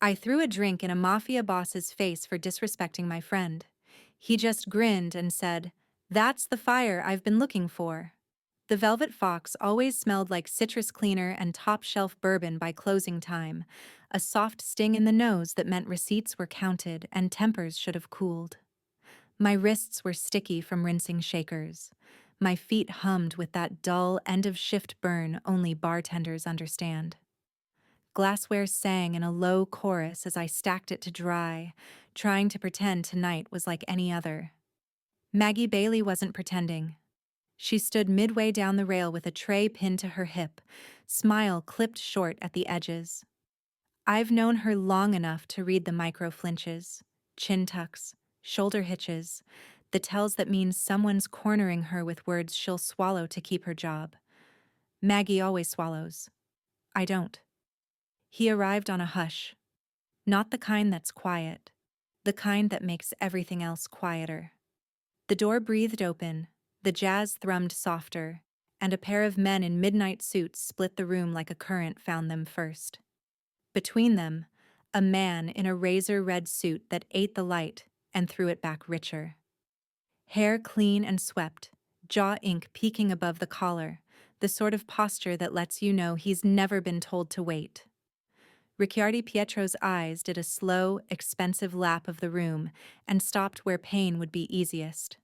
I threw a drink in a Mafia boss's face for disrespecting my friend. He just grinned and said, "That's the fire I've been looking for." The Velvet Fox always smelled like citrus cleaner and top-shelf bourbon by closing time, a soft sting in the nose that meant receipts were counted and tempers should have cooled. My wrists were sticky from rinsing shakers. My feet hummed with that dull, end-of-shift burn only bartenders understand. Glassware sang in a low chorus as I stacked it to dry, trying to pretend tonight was like any other. Maggie Bailey wasn't pretending. She stood midway down the rail with a tray pinned to her hip, smile clipped short at the edges. I've known her long enough to read the micro flinches, chin tucks, shoulder hitches, the tells that mean someone's cornering her with words she'll swallow to keep her job. Maggie always swallows. I don't. He arrived on a hush. Not the kind that's quiet, the kind that makes everything else quieter. The door breathed open, the jazz thrummed softer, and a pair of men in midnight suits split the room like a current found them first. Between them, a man in a razor-red suit that ate the light and threw it back richer. Hair clean and swept, jaw ink peeking above the collar, the sort of posture that lets you know he's never been told to wait. Ricciardi Pietro's eyes did a slow, expensive lap of the room and stopped where pain would be easiest,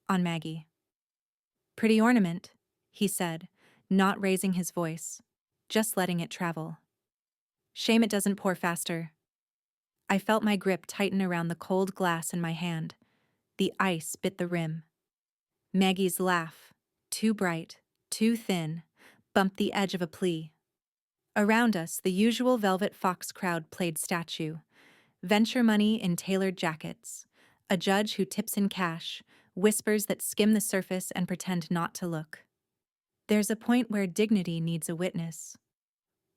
on Maggie. "Pretty ornament," he said, not raising his voice, just letting it travel. "Shame it doesn't pour faster." I felt my grip tighten around the cold glass in my hand. The ice bit the rim. Maggie's laugh, too bright, too thin, bumped the edge of a plea. Around us, the usual Velvet Fox crowd played statue. Venture money in tailored jackets. A judge who tips in cash, whispers that skim the surface and pretend not to look. There's a point where dignity needs a witness.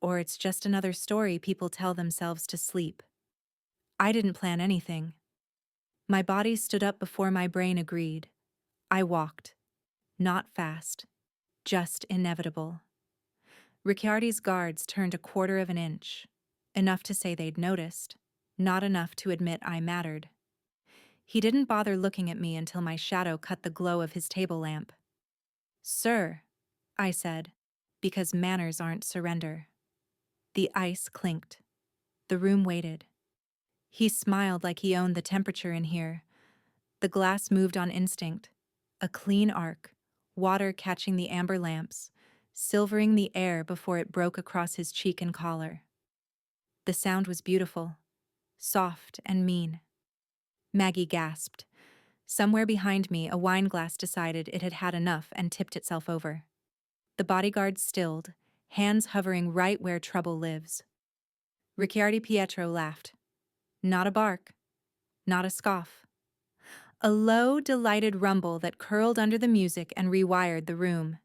Or it's just another story people tell themselves to sleep. I didn't plan anything. My body stood up before my brain agreed. I walked. Not fast. Just inevitable. Ricciardi's guards turned a quarter of an inch. Enough to say they'd noticed. Not enough to admit I mattered. He didn't bother looking at me until my shadow cut the glow of his table lamp. "Sir," I said, because manners aren't surrender. The ice clinked. The room waited. He smiled like he owned the temperature in here. The glass moved on instinct. A clean arc, water catching the amber lamps, silvering the air before it broke across his cheek and collar. The sound was beautiful, soft and mean. Maggie gasped. Somewhere behind me, a wine glass decided it had had enough and tipped itself over. The bodyguard stilled, hands hovering right where trouble lives. Ricciardi Pietro laughed. Not a bark. Not a scoff. A low, delighted rumble that curled under the music and rewired the room.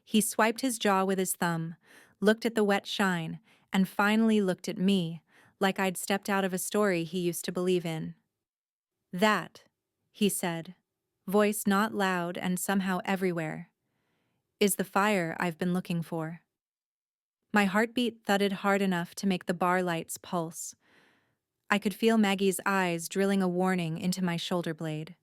He swiped his jaw with his thumb, looked at the wet shine, and finally looked at me, like I'd stepped out of a story he used to believe in. "That," he said, voice not loud and somehow everywhere, "is the fire I've been looking for." My heartbeat thudded hard enough to make the bar lights pulse. I could feel Maggie's eyes drilling a warning into my shoulder blade.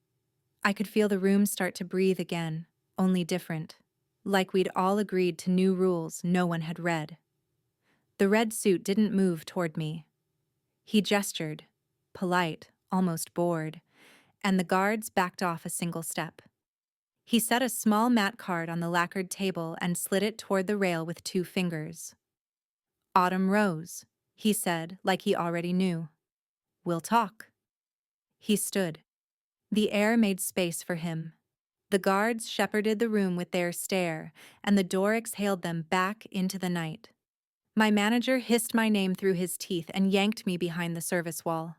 I could feel the room start to breathe again, only different, like we'd all agreed to new rules no one had read. The red suit didn't move toward me. He gestured, polite, almost bored, and the guards backed off a single step. He set a small mat card on the lacquered table and slid it toward the rail with 2 fingers. "Autumn Rose," he said, like he already knew. "We'll talk." He stood. The air made space for him. The guards shepherded the room with their stare, and the door exhaled them back into the night. My manager hissed my name through his teeth and yanked me behind the service wall.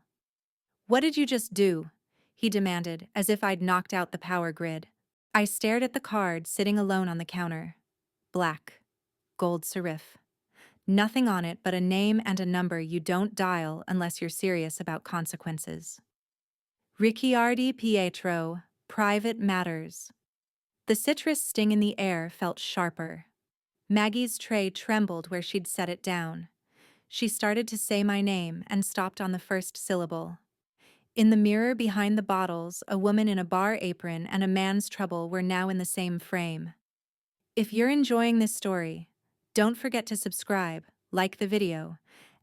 "What did you just do?" he demanded, as if I'd knocked out the power grid. I stared at the card sitting alone on the counter. Black. Gold serif. Nothing on it but a name and a number you don't dial unless you're serious about consequences. Ricciardi Pietro, Private Matters. The citrus sting in the air felt sharper. Maggie's tray trembled where she'd set it down. She started to say my name and stopped on the first syllable. In the mirror behind the bottles, a woman in a bar apron and a man's trouble were now in the same frame. If you're enjoying this story, don't forget to subscribe, like the video,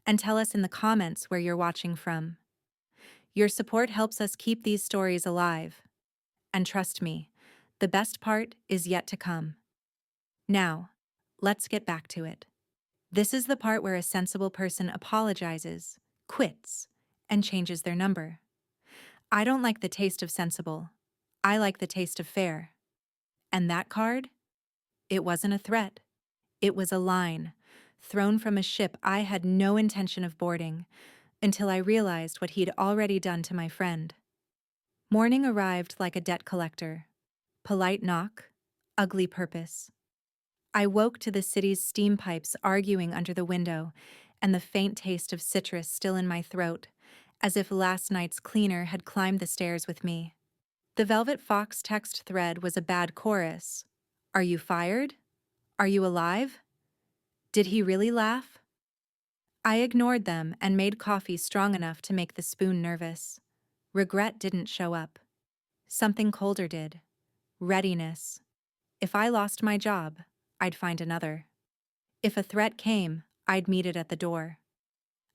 and tell us in the comments where you're watching from. Your support helps us keep these stories alive. And trust me, the best part is yet to come. Now, let's get back to it. This is the part where a sensible person apologizes, quits, and changes their number. I don't like the taste of sensible. I like the taste of fair. And that card? It wasn't a threat. It was a line, thrown from a ship I had no intention of boarding, until I realized what he'd already done to my friend. Morning arrived like a debt collector. Polite knock, ugly purpose. I woke to the city's steam pipes arguing under the window, and the faint taste of citrus still in my throat, as if last night's cleaner had climbed the stairs with me. The Velvet Fox text thread was a bad chorus. Are you fired? Are you alive? Did he really laugh? I ignored them and made coffee strong enough to make the spoon nervous. Regret didn't show up. Something colder did. Readiness. If I lost my job, I'd find another. If a threat came, I'd meet it at the door.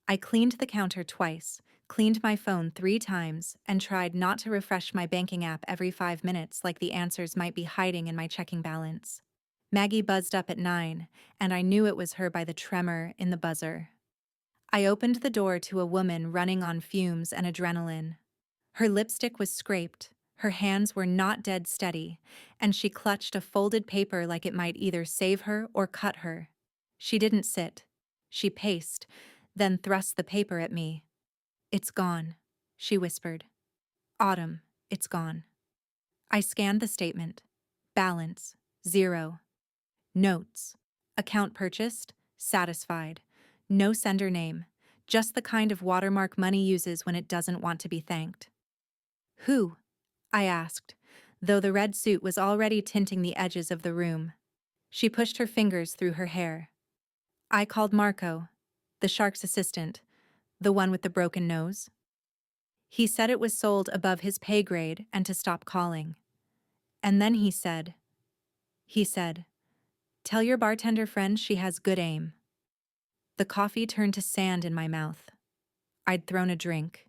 I cleaned the counter twice, cleaned my phone 3 times, and tried not to refresh my banking app every 5 minutes like the answers might be hiding in my checking balance. Maggie buzzed up at 9, and I knew it was her by the tremor in the buzzer. I opened the door to a woman running on fumes and adrenaline. Her lipstick was scraped, her hands were not dead steady, and she clutched a folded paper like it might either save her or cut her. She didn't sit. She paced, then thrust the paper at me. It's gone, she whispered. Autumn, it's gone. I scanned the statement. Balance, 0. Notes. Account purchased, satisfied. No sender name, just the kind of watermark money uses when it doesn't want to be thanked. Who? I asked, though the red suit was already tinting the edges of the room. She pushed her fingers through her hair. I called Marco, the shark's assistant, the one with the broken nose. He said it was sold above his pay grade and to stop calling. And then he said, tell your bartender friend she has good aim. The coffee turned to sand in my mouth. I'd thrown a drink.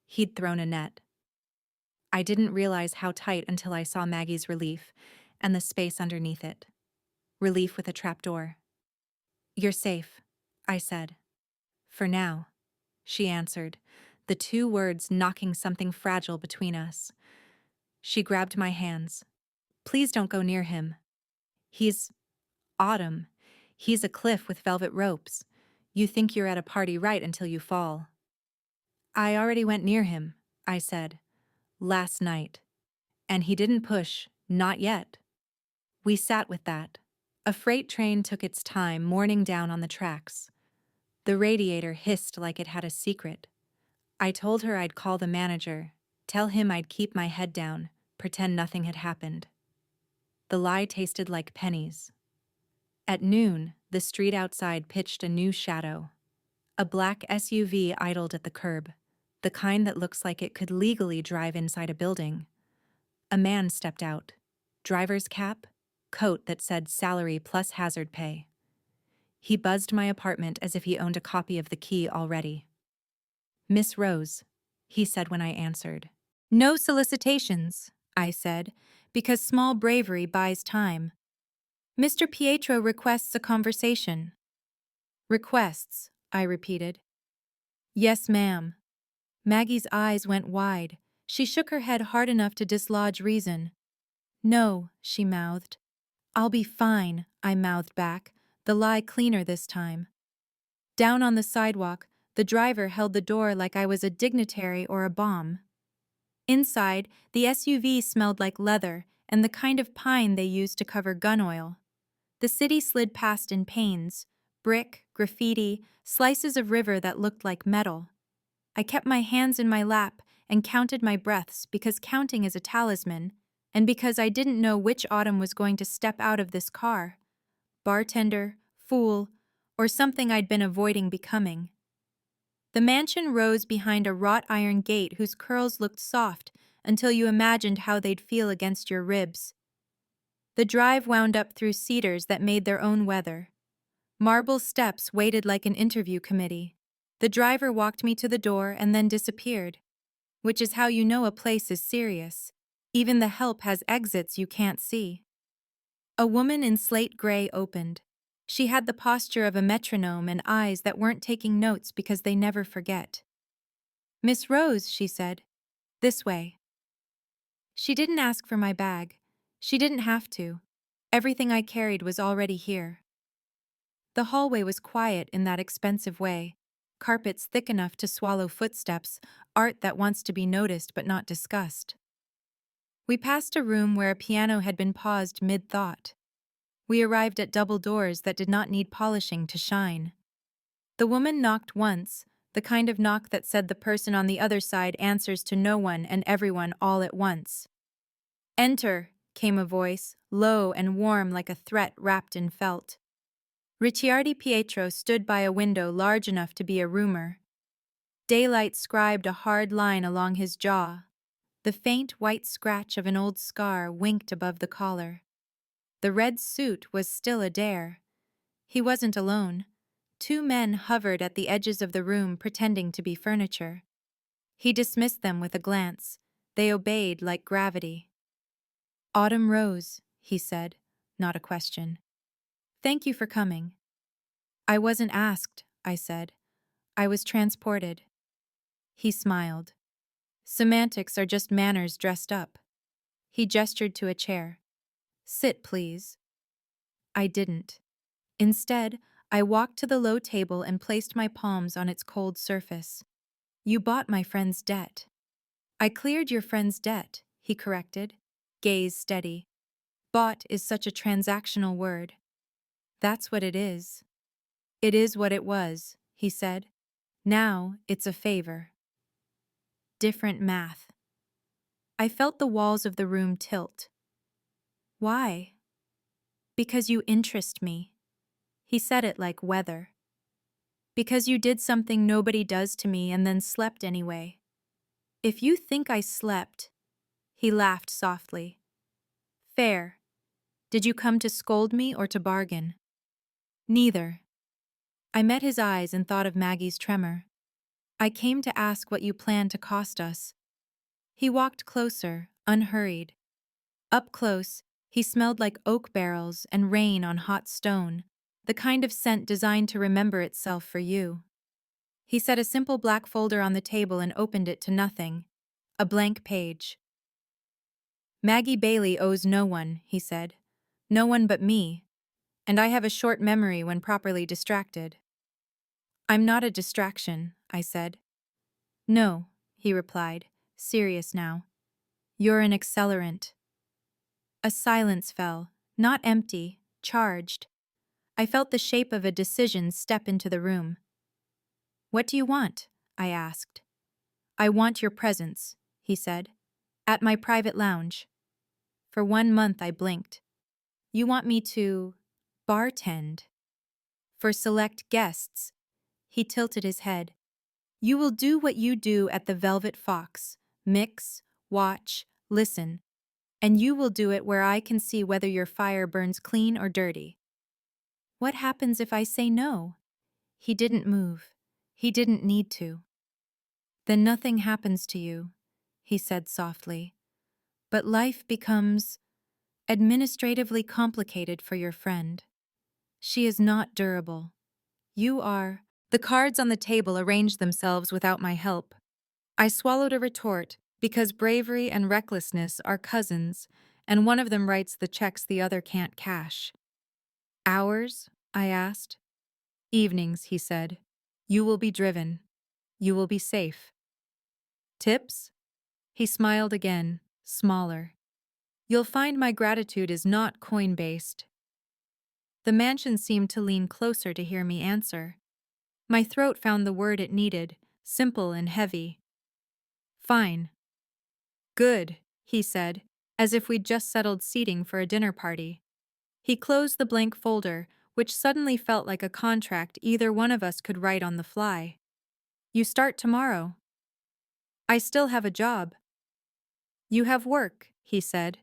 He'd thrown a net. I didn't realize how tight until I saw Maggie's relief and the space underneath it. Relief with a trapdoor. You're safe, I said. For now, she answered, the 2 words knocking something fragile between us. She grabbed my hands. Please don't go near him. He's Autumn. He's a cliff with velvet ropes. You think you're at a party right until you fall. I already went near him, I said. Last night. And he didn't push, not yet. We sat with that. A freight train took its time mourning down on the tracks. The radiator hissed like it had a secret. I told her I'd call the manager, tell him I'd keep my head down, pretend nothing had happened. The lie tasted like pennies. At noon, the street outside pitched a new shadow. A black SUV idled at the curb, the kind that looks like it could legally drive inside a building. A man stepped out. Driver's cap, coat that said salary plus hazard pay. He buzzed my apartment as if he owned a copy of the key already. Miss Rose, he said when I answered. No solicitations, I said, because small bravery buys time. Mr. Pietro requests a conversation. Requests, I repeated. Yes, ma'am. Maggie's eyes went wide. She shook her head hard enough to dislodge reason. No, she mouthed. I'll be fine, I mouthed back, the lie cleaner this time. Down on the sidewalk, the driver held the door like I was a dignitary or a bomb. Inside, the SUV smelled like leather and the kind of pine they use to cover gun oil. The city slid past in panes, brick, graffiti, slices of river that looked like metal. I kept my hands in my lap and counted my breaths because counting is a talisman, and because I didn't know which Autumn was going to step out of this car. Bartender, fool, or something I'd been avoiding becoming. The mansion rose behind a wrought iron gate whose curls looked soft until you imagined how they'd feel against your ribs. The drive wound up through cedars that made their own weather. Marble steps waited like an interview committee. The driver walked me to the door and then disappeared, which is how you know a place is serious. Even the help has exits you can't see. A woman in slate gray opened. She had the posture of a metronome and eyes that weren't taking notes because they never forget. "Miss Rose," she said. "This way." She didn't ask for my bag. She didn't have to. Everything I carried was already here. The hallway was quiet in that expensive way. Carpets thick enough to swallow footsteps, art that wants to be noticed but not discussed. We passed a room where a piano had been paused mid-thought. We arrived at double doors that did not need polishing to shine. The woman knocked once, the kind of knock that said the person on the other side answers to no one and everyone all at once. "Enter," came a voice, low and warm like a threat wrapped in felt. Ricciardi Pietro stood by a window large enough to be a roomer. Daylight scribed a hard line along his jaw. The faint white scratch of an old scar winked above the collar. The red suit was still a dare. He wasn't alone. 2 men hovered at the edges of the room pretending to be furniture. He dismissed them with a glance. They obeyed like gravity. "Autumn Rose," he said, not a question. "Thank you for coming." "I wasn't asked," I said. "I was transported." He smiled. "Semantics are just manners dressed up." He gestured to a chair. "Sit, please." I didn't. Instead, I walked to the low table and placed my palms on its cold surface. "You bought my friend's debt." "I cleared your friend's debt," he corrected, gaze steady. "Bought is such a transactional word." "That's what it is." "It is what it was," he said. "Now it's a favor." Different math. I felt the walls of the room tilt. "Why?" "Because you interest me." He said it like weather. "Because you did something nobody does to me and then slept anyway." "If you think I slept..." He laughed softly. "Fair. Did you come to scold me or to bargain?" "Neither." I met his eyes and thought of Maggie's tremor. "I came to ask what you plan to cost us." He walked closer, unhurried. Up close, he smelled like oak barrels and rain on hot stone, the kind of scent designed to remember itself for you. He set a simple black folder on the table and opened it to nothing. A blank page. "Maggie Bailey owes no one," he said. "No one but me. And I have a short memory when properly distracted." "I'm not a distraction," I said. "No," he replied, serious now. "You're an accelerant." A silence fell, not empty, charged. I felt the shape of a decision step into the room. "What do you want?" I asked. "I want your presence," he said. "At my private lounge." For 1 month I blinked. "You want me to bartend?" "For select guests." He tilted his head. "You will do what you do at the Velvet Fox. Mix, watch, listen. And you will do it where I can see whether your fire burns clean or dirty." "What happens if I say no?" He didn't move. He didn't need to. "Then nothing happens to you," he said softly. "But life becomes administratively complicated for your friend. She is not durable. You are..." The cards on the table arranged themselves without my help. I swallowed a retort, because bravery and recklessness are cousins, and one of them writes the checks the other can't cash. "Hours?" I asked. "Evenings," he said. "You will be driven. You will be safe." "Tips?" He smiled again, smaller. "You'll find my gratitude is not coin-based." The mansion seemed to lean closer to hear me answer. My throat found the word it needed, simple and heavy. "Fine." "Good," he said, as if we'd just settled seating for a dinner party. He closed the blank folder, which suddenly felt like a contract either one of us could write on the fly. You start tomorrow. I still have a job. You have work, he said.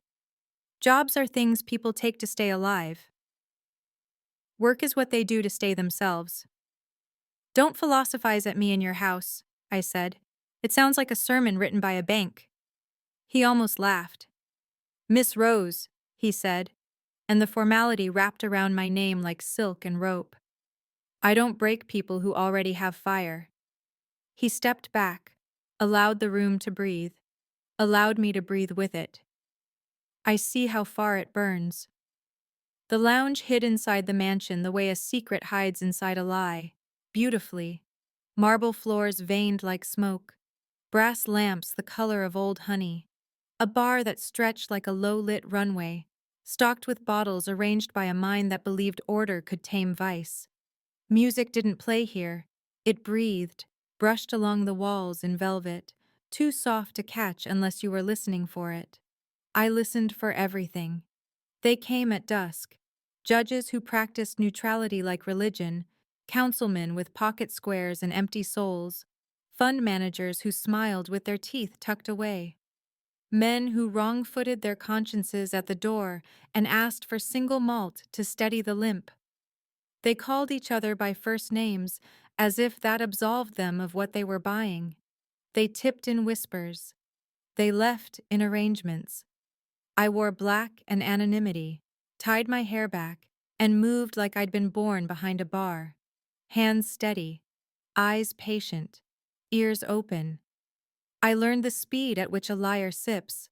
Jobs are things people take to stay alive. Work is what they do to stay themselves. Don't philosophize at me in your house, I said. It sounds like a sermon written by a bank. He almost laughed. Miss Rose, he said, and the formality wrapped around my name like silk and rope. I don't break people who already have fire. He stepped back, allowed the room to breathe, allowed me to breathe with it. I see how far it burns. The lounge hid inside the mansion the way a secret hides inside a lie, beautifully. Marble floors veined like smoke, brass lamps the color of old honey, a bar that stretched like a low-lit runway, stocked with bottles arranged by a mind that believed order could tame vice. Music didn't play here. It breathed, brushed along the walls in velvet, too soft to catch unless you were listening for it. I listened for everything. They came at dusk. Judges who practiced neutrality like religion, councilmen with pocket squares and empty souls, fund managers who smiled with their teeth tucked away, men who wrong-footed their consciences at the door and asked for single malt to steady the limp. They called each other by first names, as if that absolved them of what they were buying. They tipped in whispers. They left in arrangements. I wore black and anonymity, tied my hair back, and moved like I'd been born behind a bar. Hands steady, eyes patient, ears open. I learned the speed at which a liar sips.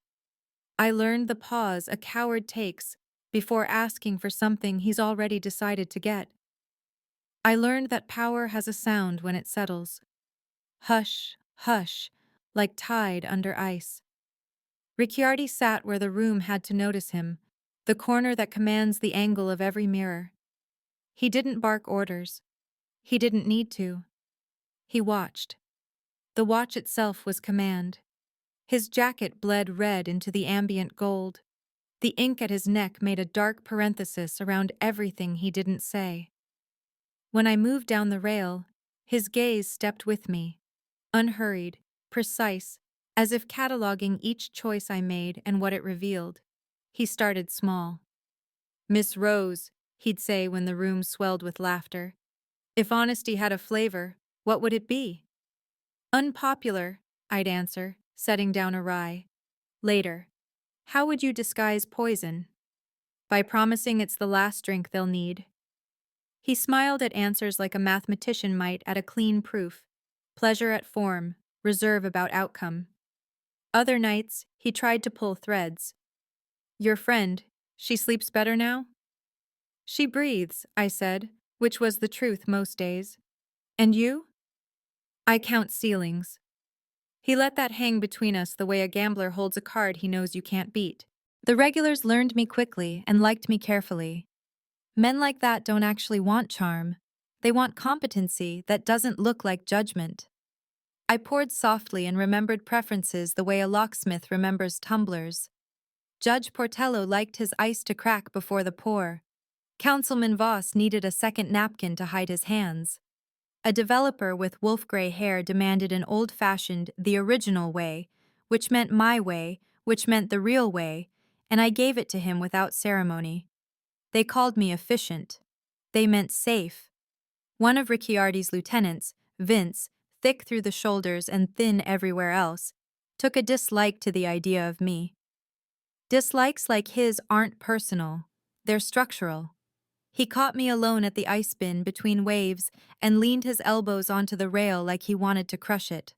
I learned the pause a coward takes before asking for something he's already decided to get. I learned that power has a sound when it settles. Hush, hush, like tide under ice. Ricciardi sat where the room had to notice him, the corner that commands the angle of every mirror. He didn't bark orders. He didn't need to. He watched. The watch itself was command. His jacket bled red into the ambient gold. The ink at his neck made a dark parenthesis around everything he didn't say. When I moved down the rail, his gaze stepped with me, unhurried, precise, as if cataloging each choice I made and what it revealed. He started small. Miss Rose, he'd say when the room swelled with laughter. If honesty had a flavor, what would it be? Unpopular, I'd answer, setting down a rye. Later. How would you disguise poison? By promising it's the last drink they'll need. He smiled at answers like a mathematician might at a clean proof. Pleasure at form, reserve about outcome. Other nights, he tried to pull threads. Your friend, she sleeps better now? She breathes, I said, which was the truth most days. And you? I count ceilings. He let that hang between us the way a gambler holds a card he knows you can't beat. The regulars learned me quickly and liked me carefully. Men like that don't actually want charm. They want competency that doesn't look like judgment. I poured softly and remembered preferences the way a locksmith remembers tumblers. Judge Portello liked his ice to crack before the pour. Councilman Voss needed a second napkin to hide his hands. A developer with wolf-gray hair demanded an old-fashioned, the original way, which meant my way, which meant the real way, and I gave it to him without ceremony. They called me efficient. They meant safe. One of Ricciardi's lieutenants, Vince, thick through the shoulders and thin everywhere else, took a dislike to the idea of me. Dislikes like his aren't personal. They're structural. He caught me alone at the ice bin between waves and leaned his elbows onto the rail like he wanted to crush it.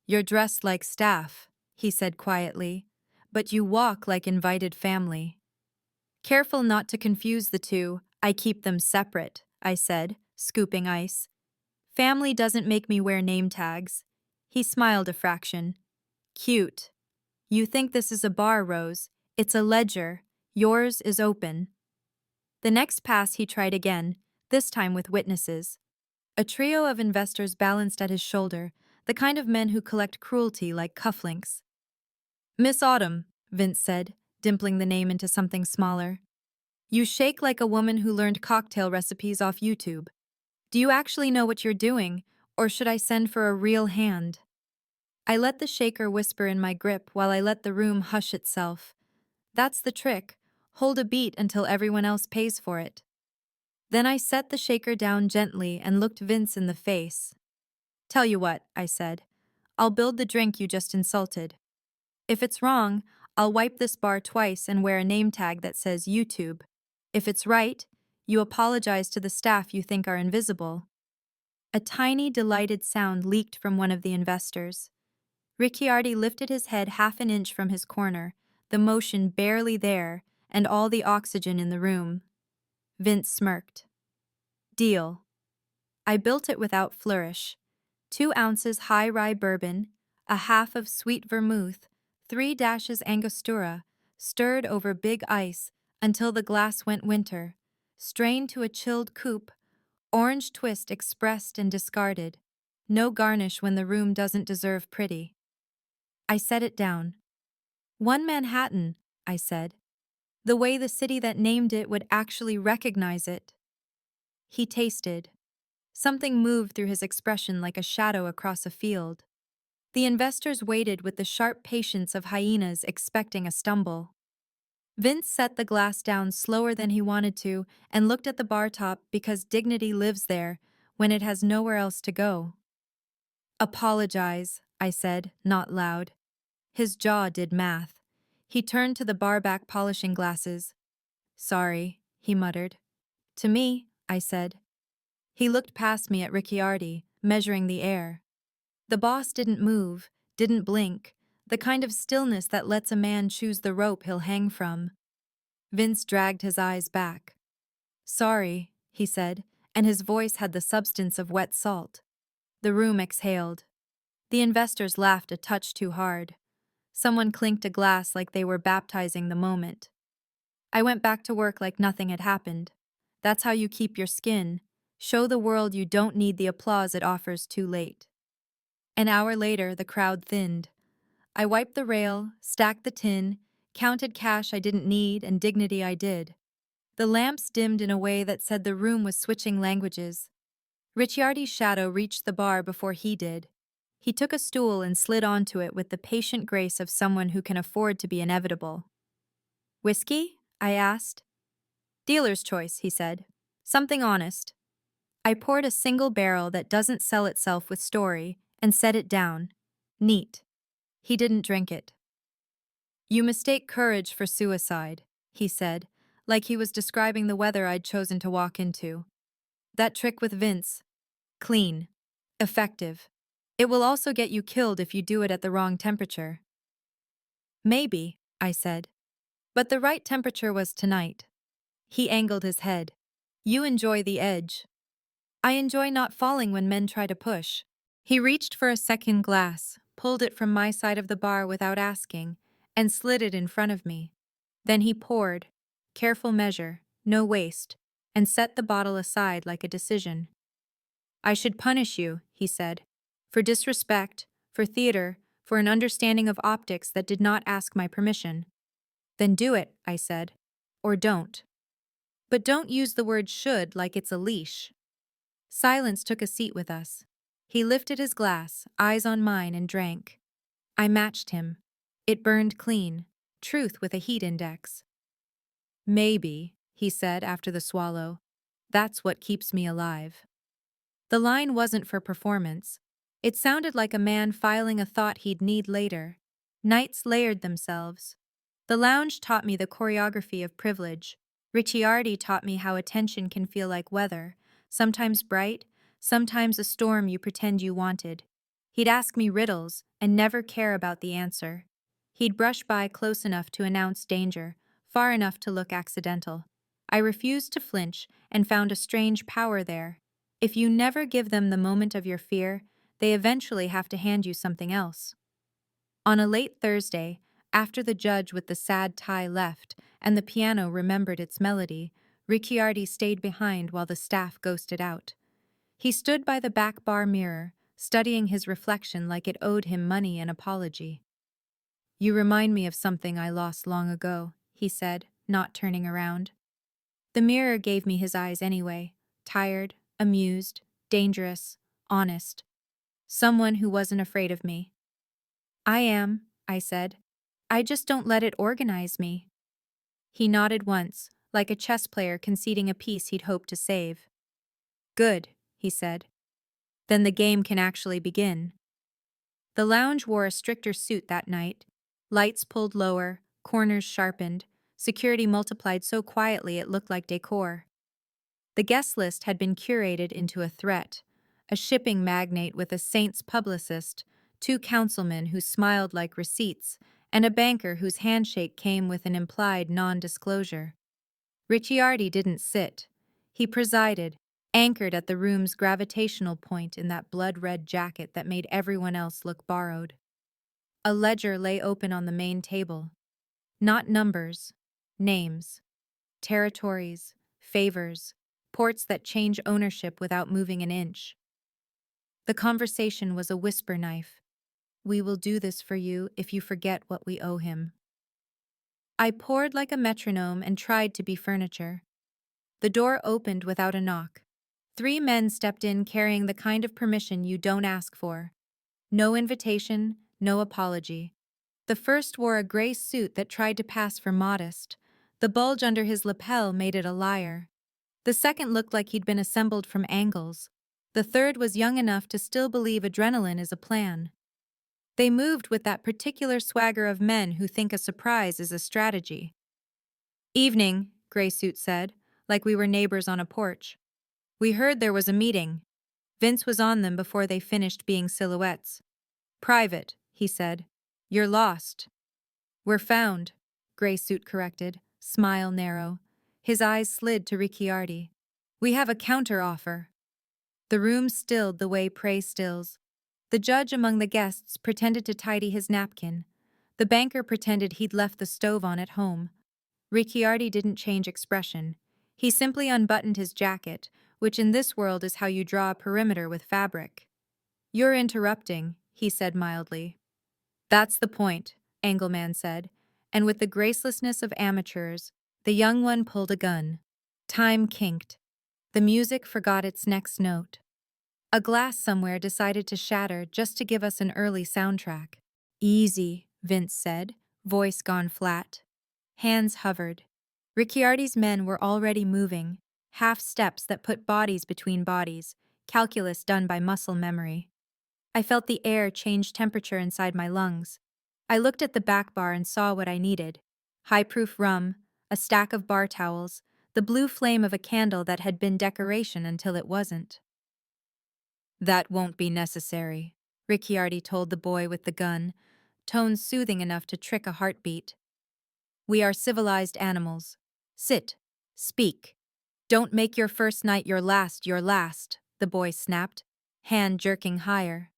You're dressed like staff, he said quietly, but you walk like invited family. Careful not to confuse the two, I keep them separate, I said, scooping ice. Family doesn't make me wear name tags. He smiled a fraction. Cute. You think this is a bar, Rose. It's a ledger. Yours is open. The next pass he tried again, this time with witnesses. A trio of investors balanced at his shoulder, the kind of men who collect cruelty like cufflinks. Miss Autumn, Vince said, dimpling the name into something smaller. You shake like a woman who learned cocktail recipes off YouTube. Do you actually know what you're doing, or should I send for a real hand? I let the shaker whisper in my grip while I let the room hush itself. That's the trick. Hold a beat until everyone else pays for it. Then I set the shaker down gently and looked Vince in the face. Tell you what, I said. I'll build the drink you just insulted. If it's wrong, I'll wipe this bar twice and wear a name tag that says YouTube. If it's right, you apologize to the staff you think are invisible. A tiny, delighted sound leaked from one of the investors. Ricciardi lifted his head half an inch from his corner, the motion barely there, and all the oxygen in the room. Vince smirked. Deal. I built it without flourish. 2 ounces high rye bourbon, a half of sweet vermouth, 3 dashes Angostura, stirred over big ice until the glass went winter, strained to a chilled coupe, orange twist expressed and discarded. No garnish when the room doesn't deserve pretty. I set it down. One Manhattan, I said. The way the city that named it would actually recognize it. He tasted. Something moved through his expression like a shadow across a field. The investors waited with the sharp patience of hyenas expecting a stumble. Vince set the glass down slower than he wanted to and looked at the bar top because dignity lives there when it has nowhere else to go. Apologize, I said, not loud. His jaw did math. He turned to the bar back polishing glasses. Sorry, he muttered. To me, I said. He looked past me at Ricciardi, measuring the air. The boss didn't move, didn't blink, the kind of stillness that lets a man choose the rope he'll hang from. Vince dragged his eyes back. Sorry, he said, and his voice had the substance of wet salt. The room exhaled. The investors laughed a touch too hard. Someone clinked a glass like they were baptizing the moment. I went back to work like nothing had happened. That's how you keep your skin. Show the world you don't need the applause it offers too late. An hour later, the crowd thinned. I wiped the rail, stacked the tin, counted cash I didn't need and dignity I did. The lamps dimmed in a way that said the room was switching languages. Ricciardi's shadow reached the bar before he did. He took a stool and slid onto it with the patient grace of someone who can afford to be inevitable. Whiskey? I asked. Dealer's choice, he said. Something honest. I poured a single barrel that doesn't sell itself with story and set it down. Neat. He didn't drink it. You mistake courage for suicide, he said, like he was describing the weather I'd chosen to walk into. That trick with Vince. Clean. Effective. It will also get you killed if you do it at the wrong temperature. Maybe, I said. But the right temperature was tonight. He angled his head. You enjoy the edge. I enjoy not falling when men try to push. He reached for a second glass, pulled it from my side of the bar without asking, and slid it in front of me. Then he poured, careful measure, no waste, and set the bottle aside like a decision. I should punish you, he said, for disrespect, for theater, for an understanding of optics that did not ask my permission. Then do it, I said, or don't. But don't use the word should like it's a leash. Silence took a seat with us. He lifted his glass, eyes on mine, and drank. I matched him. It burned clean, truth with a heat index. Maybe, he said after the swallow, that's what keeps me alive. The line wasn't for performance. It sounded like a man filing a thought he'd need later. Nights layered themselves. The lounge taught me the choreography of privilege. Ricciardi taught me how attention can feel like weather, sometimes bright, sometimes a storm you pretend you wanted. He'd ask me riddles and never care about the answer. He'd brush by close enough to announce danger, far enough to look accidental. I refused to flinch and found a strange power there. If you never give them the moment of your fear, they eventually have to hand you something else. On a late Thursday, after the judge with the sad tie left and the piano remembered its melody, Ricciardi stayed behind while the staff ghosted out. He stood by the back bar mirror, studying his reflection like it owed him money and apology. You remind me of something I lost long ago, he said, not turning around. The mirror gave me his eyes anyway, tired, amused, dangerous, honest. Someone who wasn't afraid of me. I am, I said. I just don't let it organize me. He nodded once, like a chess player conceding a piece he'd hoped to save. Good, he said. Then the game can actually begin. The lounge wore a stricter suit that night. Lights pulled lower, corners sharpened, security multiplied so quietly it looked like decor. The guest list had been curated into a threat: a shipping magnate with a Saints publicist, 2 councilmen who smiled like receipts, and a banker whose handshake came with an implied non-disclosure. Ricciardi didn't sit. He presided, anchored at the room's gravitational point in that blood-red jacket that made everyone else look borrowed. A ledger lay open on the main table. Not numbers, names, territories, favors, ports that change ownership without moving an inch. The conversation was a whisper knife. We will do this for you if you forget what we owe him. I poured like a metronome and tried to be furniture. The door opened without a knock. 3 men stepped in carrying the kind of permission you don't ask for. No invitation, no apology. The first wore a gray suit that tried to pass for modest. The bulge under his lapel made it a liar. The second looked like he'd been assembled from angles. The third was young enough to still believe adrenaline is a plan. They moved with that particular swagger of men who think a surprise is a strategy. Evening, Gray Suit said, like we were neighbors on a porch. We heard there was a meeting. Vince was on them before they finished being silhouettes. Private, he said. You're lost. We're found, Gray Suit corrected, smile narrow. His eyes slid to Ricciardi. We have a counter-offer. The room stilled the way prey stills. The judge among the guests pretended to tidy his napkin. The banker pretended he'd left the stove on at home. Ricciardi didn't change expression. He simply unbuttoned his jacket, which in this world is how you draw a perimeter with fabric. You're interrupting, he said mildly. That's the point, Engelman said, and with the gracelessness of amateurs, the young one pulled a gun. Time kinked. The music forgot its next note. A glass somewhere decided to shatter just to give us an early soundtrack. Easy, Vince said, voice gone flat. Hands hovered. Ricciardi's men were already moving, half steps that put bodies between bodies, calculus done by muscle memory. I felt the air change temperature inside my lungs. I looked at the back bar and saw what I needed: high-proof rum, a stack of bar towels, the blue flame of a candle that had been decoration until it wasn't. That won't be necessary, Ricciardi told the boy with the gun, tone soothing enough to trick a heartbeat. We are civilized animals. Sit. Speak. Don't make your first night your last, the boy snapped, hand jerking higher.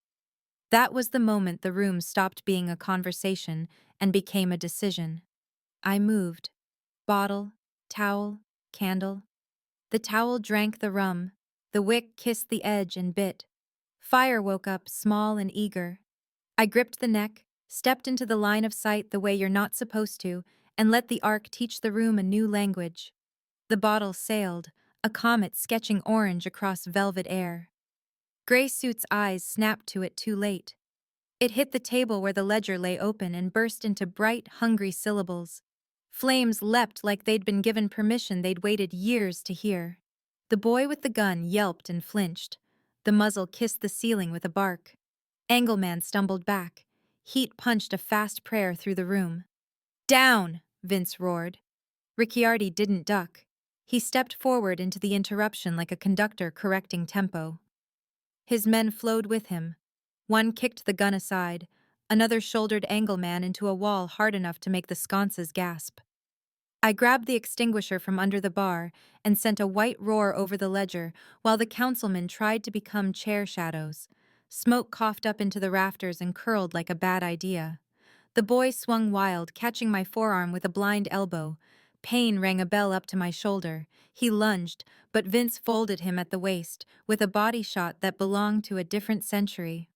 That was the moment the room stopped being a conversation and became a decision. I moved. Bottle, towel, candle. The towel drank the rum. The wick kissed the edge and bit. Fire woke up, small and eager. I gripped the neck, stepped into the line of sight the way you're not supposed to, and let the arc teach the room a new language. The bottle sailed, a comet sketching orange across velvet air. Gray Suit's eyes snapped to it too late. It hit the table where the ledger lay open and burst into bright, hungry syllables. Flames leapt like they'd been given permission they'd waited years to hear. The boy with the gun yelped and flinched. The muzzle kissed the ceiling with a bark. Engelman stumbled back. Heat punched a fast prayer through the room. Down! Vince roared. Ricciardi didn't duck. He stepped forward into the interruption like a conductor correcting tempo. His men flowed with him. One kicked the gun aside. Another shouldered Engelman into a wall hard enough to make the sconces gasp. I grabbed the extinguisher from under the bar and sent a white roar over the ledger while the councilmen tried to become chair shadows. Smoke coughed up into the rafters and curled like a bad idea. The boy swung wild, catching my forearm with a blind elbow. Pain rang a bell up to my shoulder. He lunged, but Vince folded him at the waist, with a body shot that belonged to a different century.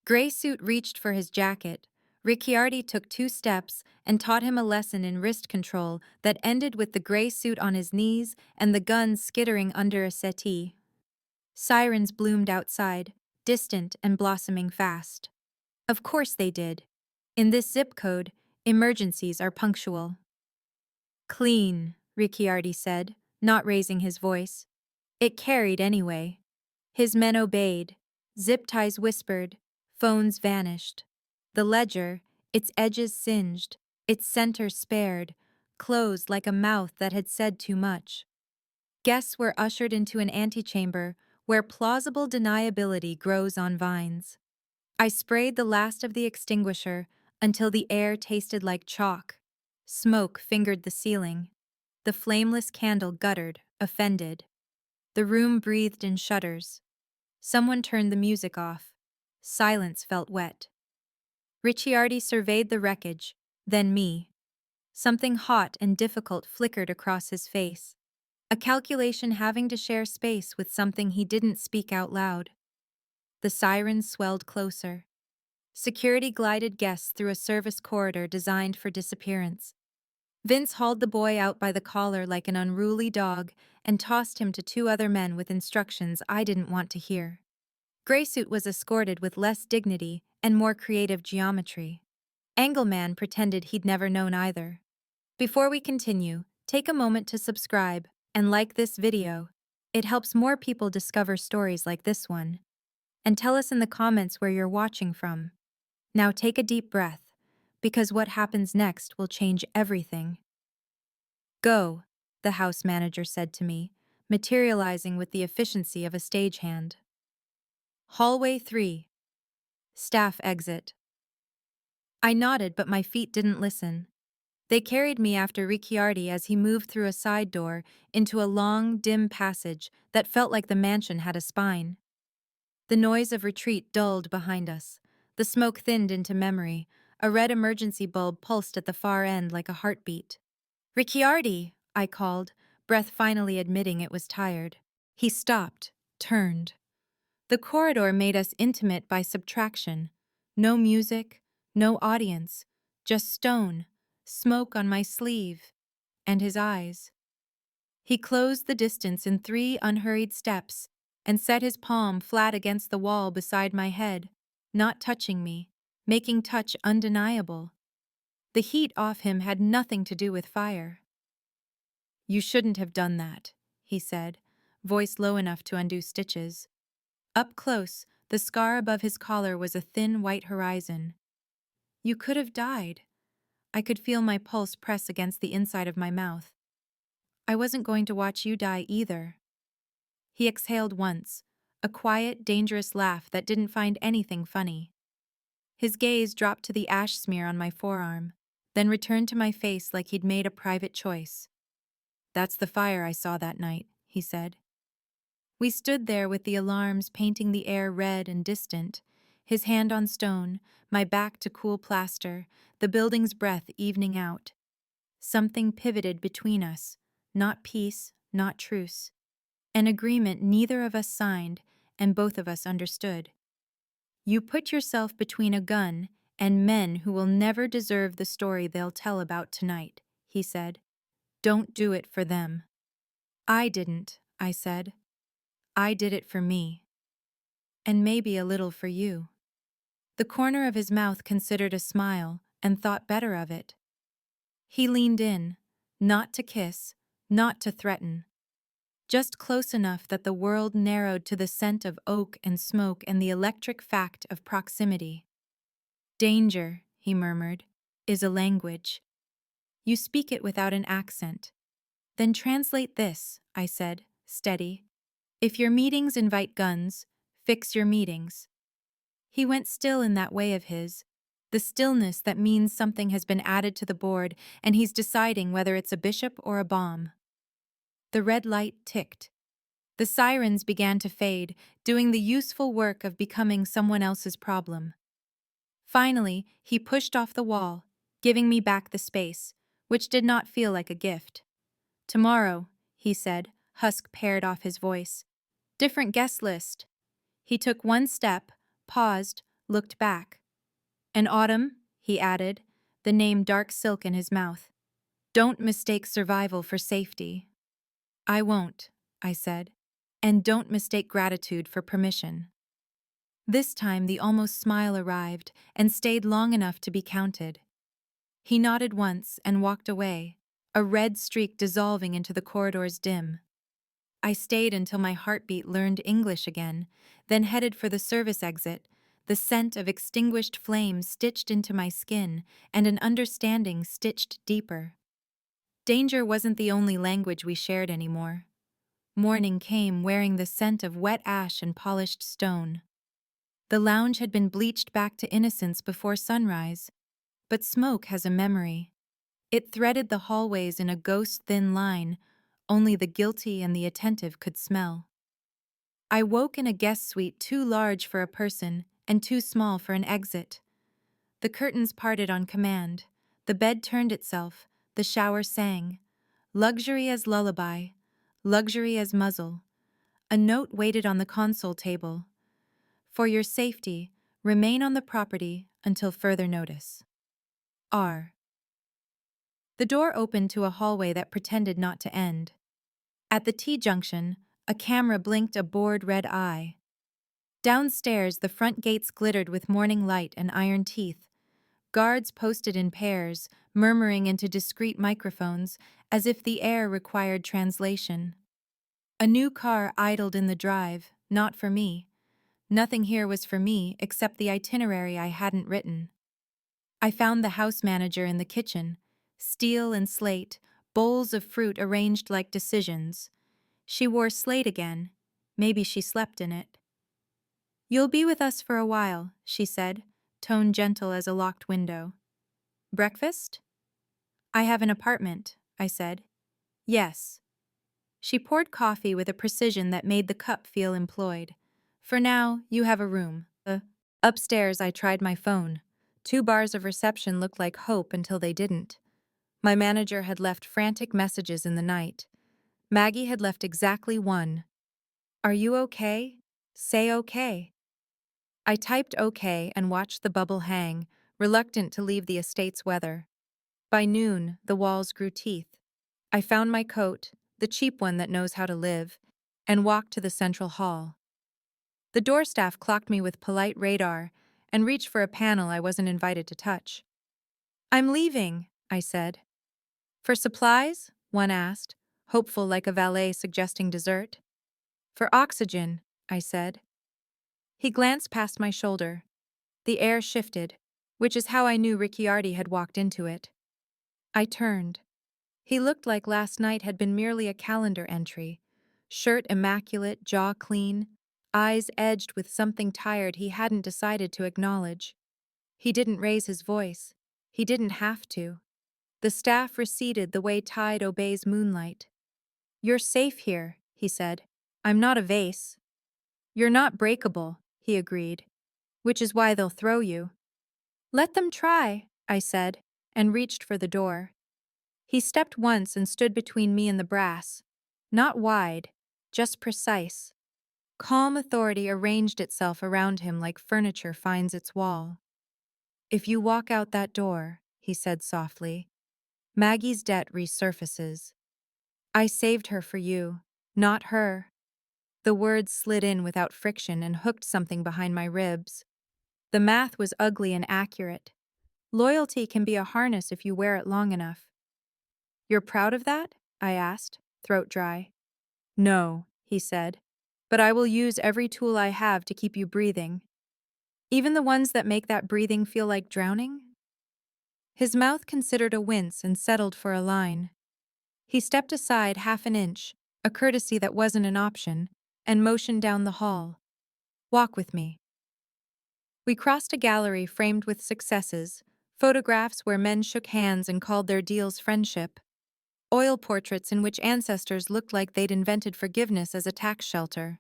Gray Suit reached for his jacket. Ricciardi took 2 steps and taught him a lesson in wrist control that ended with the gray suit on his knees and the gun skittering under a settee. Sirens bloomed outside, distant and blossoming fast. Of course they did. In this zip code, emergencies are punctual. Clean, Ricciardi said, not raising his voice. It carried anyway. His men obeyed. Zip ties whispered. Phones vanished. The ledger, its edges singed, its center spared, closed like a mouth that had said too much. Guests were ushered into an antechamber where plausible deniability grows on vines. I sprayed the last of the extinguisher until the air tasted like chalk. Smoke fingered the ceiling. The flameless candle guttered, offended. The room breathed in shudders. Someone turned the music off. Silence felt wet. Ricciardi surveyed the wreckage, then me. Something hot and difficult flickered across his face. A calculation having to share space with something he didn't speak out loud. The sirens swelled closer. Security glided guests through a service corridor designed for disappearance. Vince hauled the boy out by the collar like an unruly dog and tossed him to 2 other men with instructions I didn't want to hear. Graysuit was escorted with less dignity and more creative geometry. Angleman pretended he'd never known either. Before we continue, take a moment to subscribe and like this video. It helps more people discover stories like this one. And tell us in the comments where you're watching from. Now take a deep breath, because what happens next will change everything. Go, the house manager said to me, materializing with the efficiency of a stagehand. Hallway 3. Staff exit. I nodded, but my feet didn't listen. They carried me after Ricciardi as he moved through a side door into a long, dim passage that felt like the mansion had a spine. The noise of retreat dulled behind us. The smoke thinned into memory. A red emergency bulb pulsed at the far end like a heartbeat. Ricciardi, I called, breath finally admitting it was tired. He stopped, turned. The corridor made us intimate by subtraction. No music, no audience, just stone, smoke on my sleeve, and his eyes. He closed the distance in 3 unhurried steps and set his palm flat against the wall beside my head, not touching me, making touch undeniable. The heat off him had nothing to do with fire. You shouldn't have done that, he said, voice low enough to undo stitches. Up close, the scar above his collar was a thin white horizon. You could have died. I could feel my pulse press against the inside of my mouth. I wasn't going to watch you die either. He exhaled once, a quiet, dangerous laugh that didn't find anything funny. His gaze dropped to the ash smear on my forearm, then returned to my face like he'd made a private choice. That's the fire I saw that night, he said. We stood there with the alarms painting the air red and distant, his hand on stone, my back to cool plaster, the building's breath evening out. Something pivoted between us, not peace, not truce. An agreement neither of us signed, and both of us understood. You put yourself between a gun and men who will never deserve the story they'll tell about tonight, he said. Don't do it for them. I didn't, I said. I did it for me. And maybe a little for you. The corner of his mouth considered a smile and thought better of it. He leaned in, not to kiss, not to threaten. Just close enough that the world narrowed to the scent of oak and smoke and the electric fact of proximity. Danger, he murmured, is a language. You speak it without an accent. Then translate this, I said, steady. If your meetings invite guns, fix your meetings. He went still in that way of his, the stillness that means something has been added to the board and he's deciding whether it's a bishop or a bomb. The red light ticked. The sirens began to fade, doing the useful work of becoming someone else's problem. Finally, he pushed off the wall, giving me back the space, which did not feel like a gift. Tomorrow, he said, husk paired off his voice. Different guest list. He took 1 step, paused, looked back. And Autumn, he added, the name dark silk in his mouth. Don't mistake survival for safety. I won't, I said. And don't mistake gratitude for permission. This time the almost smile arrived and stayed long enough to be counted. He nodded once and walked away, a red streak dissolving into the corridor's dim. I stayed until my heartbeat learned English again, then headed for the service exit, the scent of extinguished flames stitched into my skin and an understanding stitched deeper. Danger wasn't the only language we shared anymore. Morning came wearing the scent of wet ash and polished stone. The lounge had been bleached back to innocence before sunrise, but smoke has a memory. It threaded the hallways in a ghost-thin line, only the guilty and the attentive could smell. I woke in a guest suite too large for a person and too small for an exit. The curtains parted on command, the bed turned itself, the shower sang. Luxury as lullaby, luxury as muzzle. A note waited on the console table. For your safety, remain on the property until further notice. R. The door opened to a hallway that pretended not to end. At the T-junction, a camera blinked a bored red eye. Downstairs, the front gates glittered with morning light and iron teeth. Guards posted in pairs, murmuring into discreet microphones, as if the air required translation. A new car idled in the drive, not for me. Nothing here was for me except the itinerary I hadn't written. I found the house manager in the kitchen, steel and slate, bowls of fruit arranged like decisions. She wore slate again. Maybe she slept in it. You'll be with us for a while, she said, tone gentle as a locked window. Breakfast? I have an apartment, I said. Yes. She poured coffee with a precision that made the cup feel employed. For now, you have a room. Upstairs, I tried my phone. 2 bars of reception looked like hope until they didn't. My manager had left frantic messages in the night. Maggie had left exactly one. Are you okay? Say okay. I typed okay and watched the bubble hang, reluctant to leave the estate's weather. By noon, the walls grew teeth. I found my coat, the cheap one that knows how to live, and walked to the central hall. The door staff clocked me with polite radar and reached for a panel I wasn't invited to touch. I'm leaving, I said. For supplies? One asked, hopeful like a valet suggesting dessert. For oxygen, I said. He glanced past my shoulder. The air shifted, which is how I knew Ricciardi had walked into it. I turned. He looked like last night had been merely a calendar entry. Shirt immaculate, jaw clean, eyes edged with something tired he hadn't decided to acknowledge. He didn't raise his voice. He didn't have to. The staff receded the way tide obeys moonlight. You're safe here, he said. I'm not a vase. You're not breakable, he agreed. Which is why they'll throw you. Let them try, I said, and reached for the door. He stepped once and stood between me and the brass. Not wide, just precise. Calm authority arranged itself around him like furniture finds its wall. If you walk out that door, he said softly, Maggie's debt resurfaces. I saved her for you, not her. The words slid in without friction and hooked something behind my ribs. The math was ugly and accurate. Loyalty can be a harness if you wear it long enough. You're proud of that? I asked, throat dry. No, he said, but I will use every tool I have to keep you breathing. Even the ones that make that breathing feel like drowning? His mouth considered a wince and settled for a line. He stepped aside half an inch, a courtesy that wasn't an option, and motioned down the hall. Walk with me. We crossed a gallery framed with successes, photographs where men shook hands and called their deals friendship, oil portraits in which ancestors looked like they'd invented forgiveness as a tax shelter.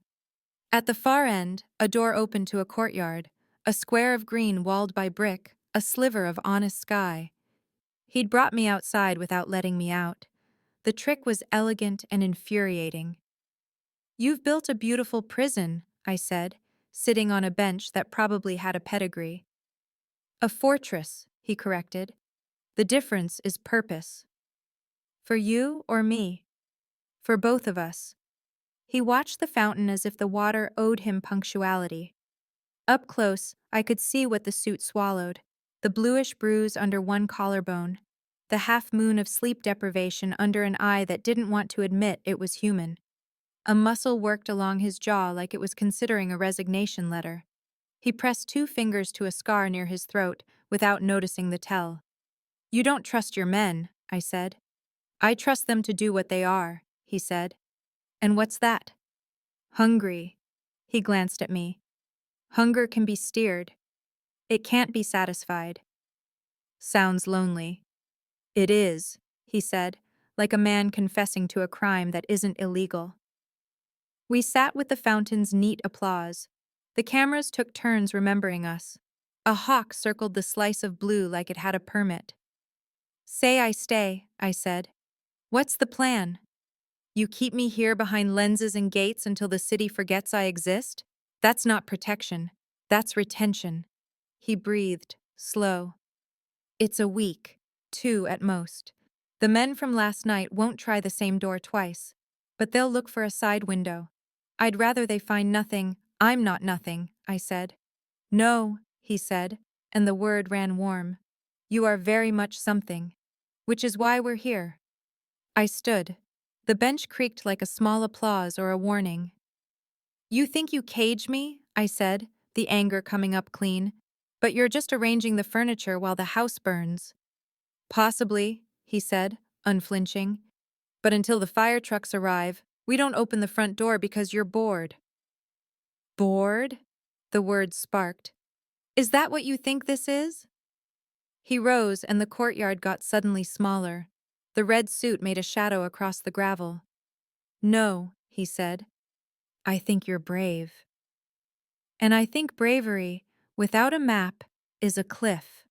At the far end, a door opened to a courtyard, a square of green walled by brick, a sliver of honest sky. He'd brought me outside without letting me out. The trick was elegant and infuriating. You've built a beautiful prison, I said, sitting on a bench that probably had a pedigree. A fortress, he corrected. The difference is purpose. For you or me? For both of us. He watched the fountain as if the water owed him punctuality. Up close, I could see what the suit swallowed: the bluish bruise under one collarbone, the half-moon of sleep deprivation under an eye that didn't want to admit it was human. A muscle worked along his jaw like it was considering a resignation letter. He pressed 2 fingers to a scar near his throat without noticing the tell. You don't trust your men, I said. I trust them to do what they are, he said. And what's that? Hungry. He glanced at me. Hunger can be steered. It can't be satisfied. Sounds lonely. It is, he said, like a man confessing to a crime that isn't illegal. We sat with the fountain's neat applause. The cameras took turns remembering us. A hawk circled the slice of blue like it had a permit. Say I stay, I said. What's the plan? You keep me here behind lenses and gates until the city forgets I exist? That's not protection. That's retention. He breathed, slow. It's a week, 2 at most. The men from last night won't try the same door twice, but they'll look for a side window. I'd rather they find nothing. I'm not nothing, I said. No, he said, and the word ran warm. You are very much something. Which is why we're here. I stood. The bench creaked like a small applause or a warning. You think you cage me? I said, the anger coming up clean. But you're just arranging the furniture while the house burns. Possibly, he said, unflinching. But until the fire trucks arrive, we don't open the front door because you're bored. Bored? The word sparked. Is that what you think this is? He rose and the courtyard got suddenly smaller. The red suit made a shadow across the gravel. No, he said. I think you're brave. And I think bravery, without a map, is a cliff.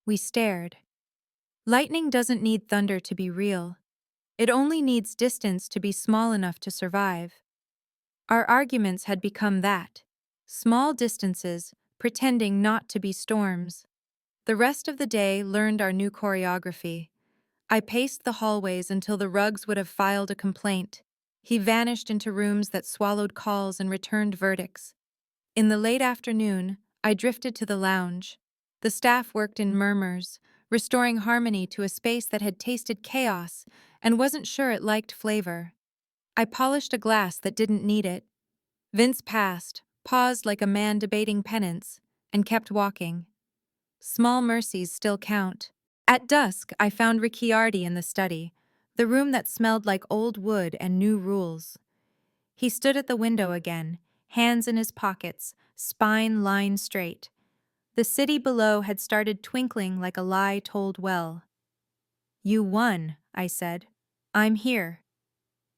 We stared. Lightning doesn't need thunder to be real. It only needs distance to be small enough to survive. Our arguments had become that. Small distances, pretending not to be storms. The rest of the day learned our new choreography. I paced the hallways until the rugs would have filed a complaint. He vanished into rooms that swallowed calls and returned verdicts. In the late afternoon, I drifted to the lounge. The staff worked in murmurs, restoring harmony to a space that had tasted chaos and wasn't sure it liked flavor. I polished a glass that didn't need it. Vince passed, paused like a man debating penance, and kept walking. Small mercies still count. At dusk, I found Ricciardi in the study, the room that smelled like old wood and new rules. He stood at the window again, hands in his pockets, spine lined straight. The city below had started twinkling like a lie told well. You won, I said. I'm here.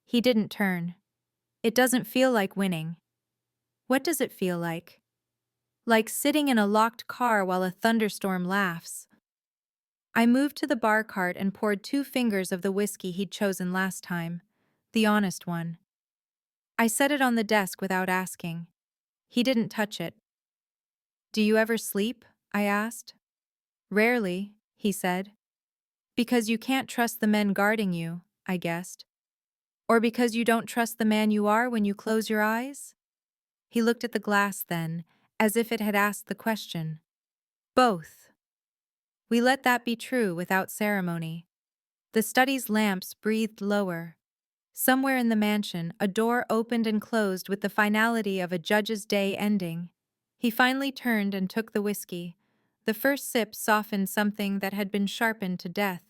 He didn't turn. It doesn't feel like winning. What does it feel like? Like sitting in a locked car while a thunderstorm laughs. I moved to the bar cart and poured 2 fingers of the whiskey he'd chosen last time, the honest one. I set it on the desk without asking. He didn't touch it. Do you ever sleep? I asked. Rarely, he said. Because you can't trust the men guarding you, I guessed. Or because you don't trust the man you are when you close your eyes? He looked at the glass then, as if it had asked the question. Both. We let that be true without ceremony. The study's lamps breathed lower. Somewhere in the mansion, a door opened and closed with the finality of a judge's day ending. He finally turned and took the whiskey. The first sip softened something that had been sharpened to death.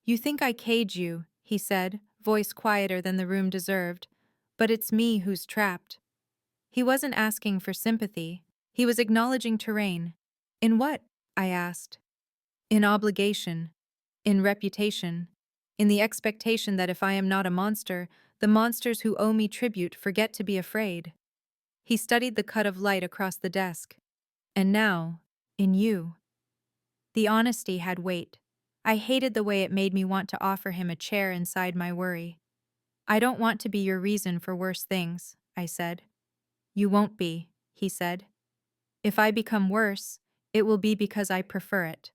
You think I cage you, he said, voice quieter than the room deserved, but it's me who's trapped. He wasn't asking for sympathy. He was acknowledging terrain. In what? I asked. In obligation. In reputation. In the expectation that if I am not a monster, the monsters who owe me tribute forget to be afraid. He studied the cut of light across the desk. And now, in you. The honesty had weight. I hated the way it made me want to offer him a chair inside my worry. I don't want to be your reason for worse things, I said. You won't be, he said. If I become worse, it will be because I prefer it.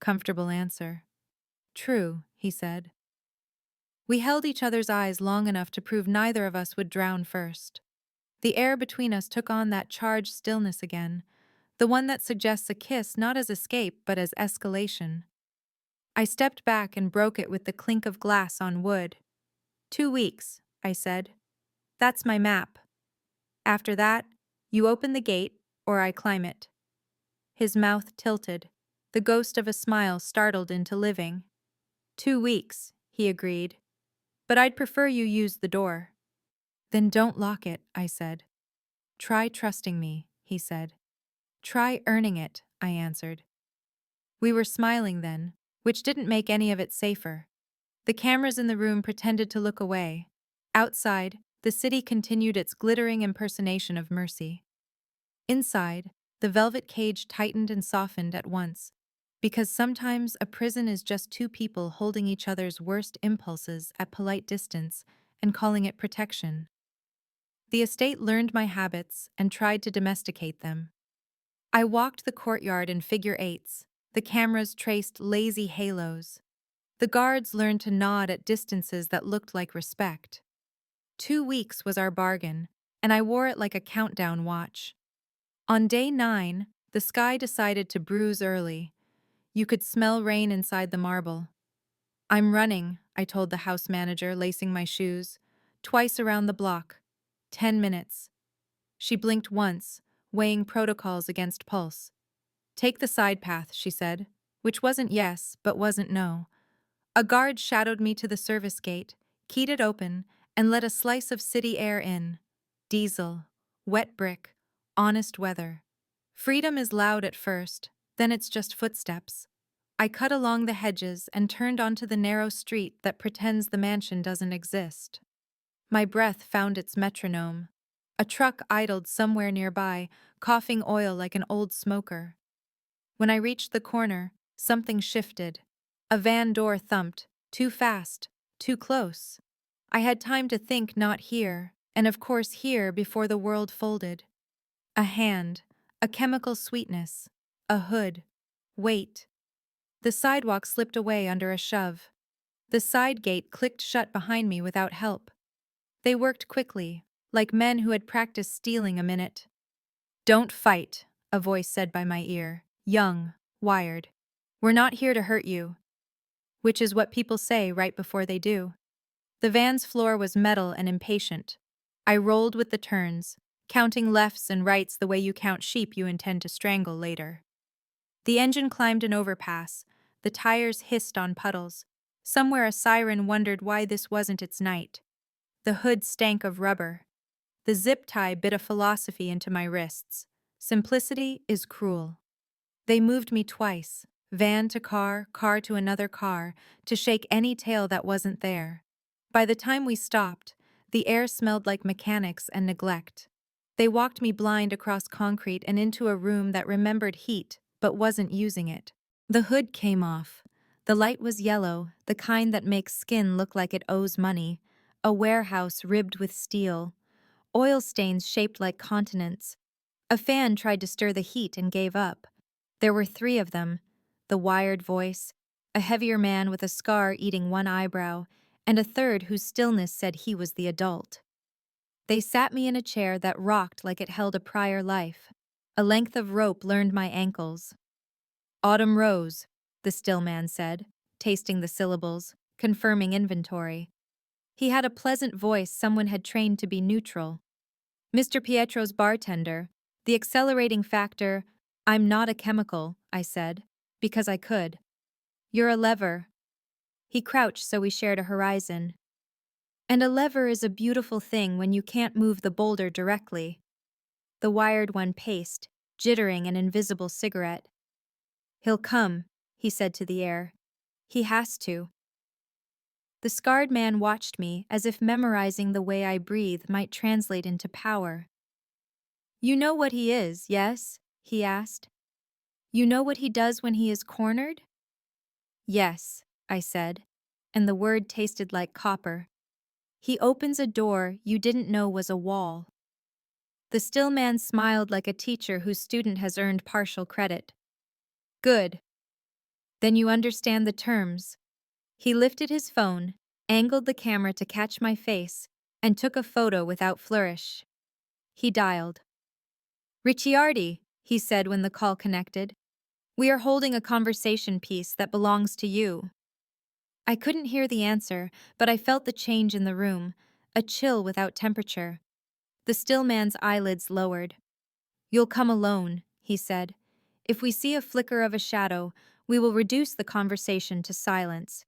Comfortable answer. True, he said. We held each other's eyes long enough to prove neither of us would drown first. The air between us took on that charged stillness again, the one that suggests a kiss not as escape but as escalation. I stepped back and broke it with the clink of glass on wood. 2 weeks, I said. That's my map. After that, you open the gate, or I climb it. His mouth tilted, the ghost of a smile startled into living. 2 weeks, he agreed. But I'd prefer you use the door. Then don't lock it, I said. Try trusting me, he said. Try earning it, I answered. We were smiling then, which didn't make any of it safer. The cameras in the room pretended to look away. Outside, the city continued its glittering impersonation of mercy. Inside, the velvet cage tightened and softened at once, because sometimes a prison is just two people holding each other's worst impulses at polite distance and calling it protection. The estate learned my habits and tried to domesticate them. I walked the courtyard in figure eights. The cameras traced lazy halos. The guards learned to nod at distances that looked like respect. 2 weeks was our bargain, and I wore it like a countdown watch. On day 9, the sky decided to bruise early. You could smell rain inside the marble. I'm running, I told the house manager, lacing my shoes. Twice around the block. 10 minutes. She blinked once, weighing protocols against pulse. Take the side path, she said, which wasn't yes, but wasn't no. A guard shadowed me to the service gate, keyed it open, and let a slice of city air in. Diesel, wet brick, honest weather. Freedom is loud at first, then it's just footsteps. I cut along the hedges and turned onto the narrow street that pretends the mansion doesn't exist. My breath found its metronome. A truck idled somewhere nearby, coughing oil like an old smoker. When I reached the corner, something shifted. A van door thumped, too fast, too close. I had time to think, not here, and of course here before the world folded. A hand, a chemical sweetness, a hood. Wait. The sidewalk slipped away under a shove. The side gate clicked shut behind me without help. They worked quickly, like men who had practiced stealing a minute. Don't fight, a voice said by my ear, young, wired. We're not here to hurt you. Which is what people say right before they do. The van's floor was metal and impatient. I rolled with the turns, counting lefts and rights the way you count sheep you intend to strangle later. The engine climbed an overpass. The tires hissed on puddles. Somewhere a siren wondered why this wasn't its night. The hood stank of rubber. The zip tie bit a philosophy into my wrists. Simplicity is cruel. They moved me twice, van to car to another car, to shake any tail that wasn't there. By the time we stopped, the air smelled like mechanics and neglect. They walked me blind across concrete and into a room that remembered heat but wasn't using it. The hood came off. The light was yellow, the kind that makes skin look like it owes money. A warehouse ribbed with steel. Oil stains shaped like continents. A fan tried to stir the heat and gave up. There were 3 of them, the wired voice, a heavier man with a scar eating one eyebrow, and a third whose stillness said he was the adult. They sat me in a chair that rocked like it held a prior life. A length of rope learned my ankles. Autumn rose, the still man said, tasting the syllables, confirming inventory. He had a pleasant voice someone had trained to be neutral. Mr. Pietro's bartender, the accelerating factor, I'm not a chemical, I said, because I could. You're a lever. He crouched so we shared a horizon. And a lever is a beautiful thing when you can't move the boulder directly. The wired one paced, jittering an invisible cigarette. He'll come, he said to the air. He has to. The scarred man watched me as if memorizing the way I breathe might translate into power. You know what he is, yes? He asked. You know what he does when he is cornered? Yes, I said, and the word tasted like copper. He opens a door you didn't know was a wall. The still man smiled like a teacher whose student has earned partial credit. Good. Then you understand the terms. He lifted his phone, angled the camera to catch my face, and took a photo without flourish. He dialed. Ricciardi, he said when the call connected. We are holding a conversation piece that belongs to you. I couldn't hear the answer, but I felt the change in the room, a chill without temperature. The still man's eyelids lowered. You'll come alone, he said. If we see a flicker of a shadow, we will reduce the conversation to silence.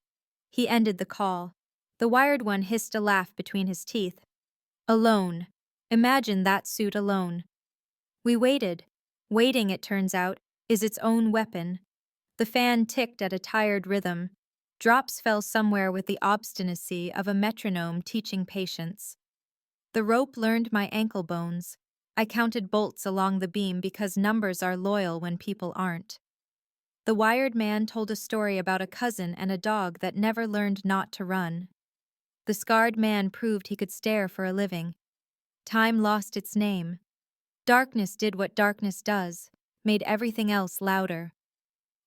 He ended the call. The wired one hissed a laugh between his teeth. Alone. Imagine that suit alone. We waited. Waiting, it turns out, is its own weapon. The fan ticked at a tired rhythm. Drops fell somewhere with the obstinacy of a metronome teaching patience. The rope learned my ankle bones. I counted bolts along the beam because numbers are loyal when people aren't. The wired man told a story about a cousin and a dog that never learned not to run. The scarred man proved he could stare for a living. Time lost its name. Darkness did what darkness does, made everything else louder.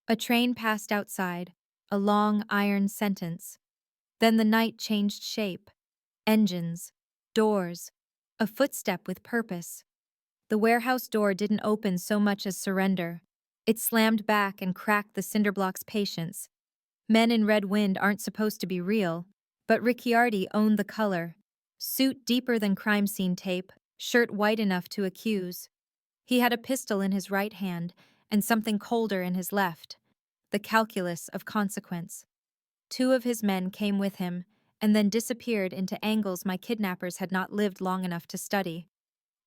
A train passed outside, a long iron sentence. Then the night changed shape. Engines, doors, a footstep with purpose. The warehouse door didn't open so much as surrender. It slammed back and cracked the cinder block's patience. Men in red wind aren't supposed to be real, but Ricciardi owned the color. Suit deeper than crime scene tape, shirt white enough to accuse. He had a pistol in his right hand and something colder in his left, the calculus of consequence. Two of his men came with him and then disappeared into angles my kidnappers had not lived long enough to study.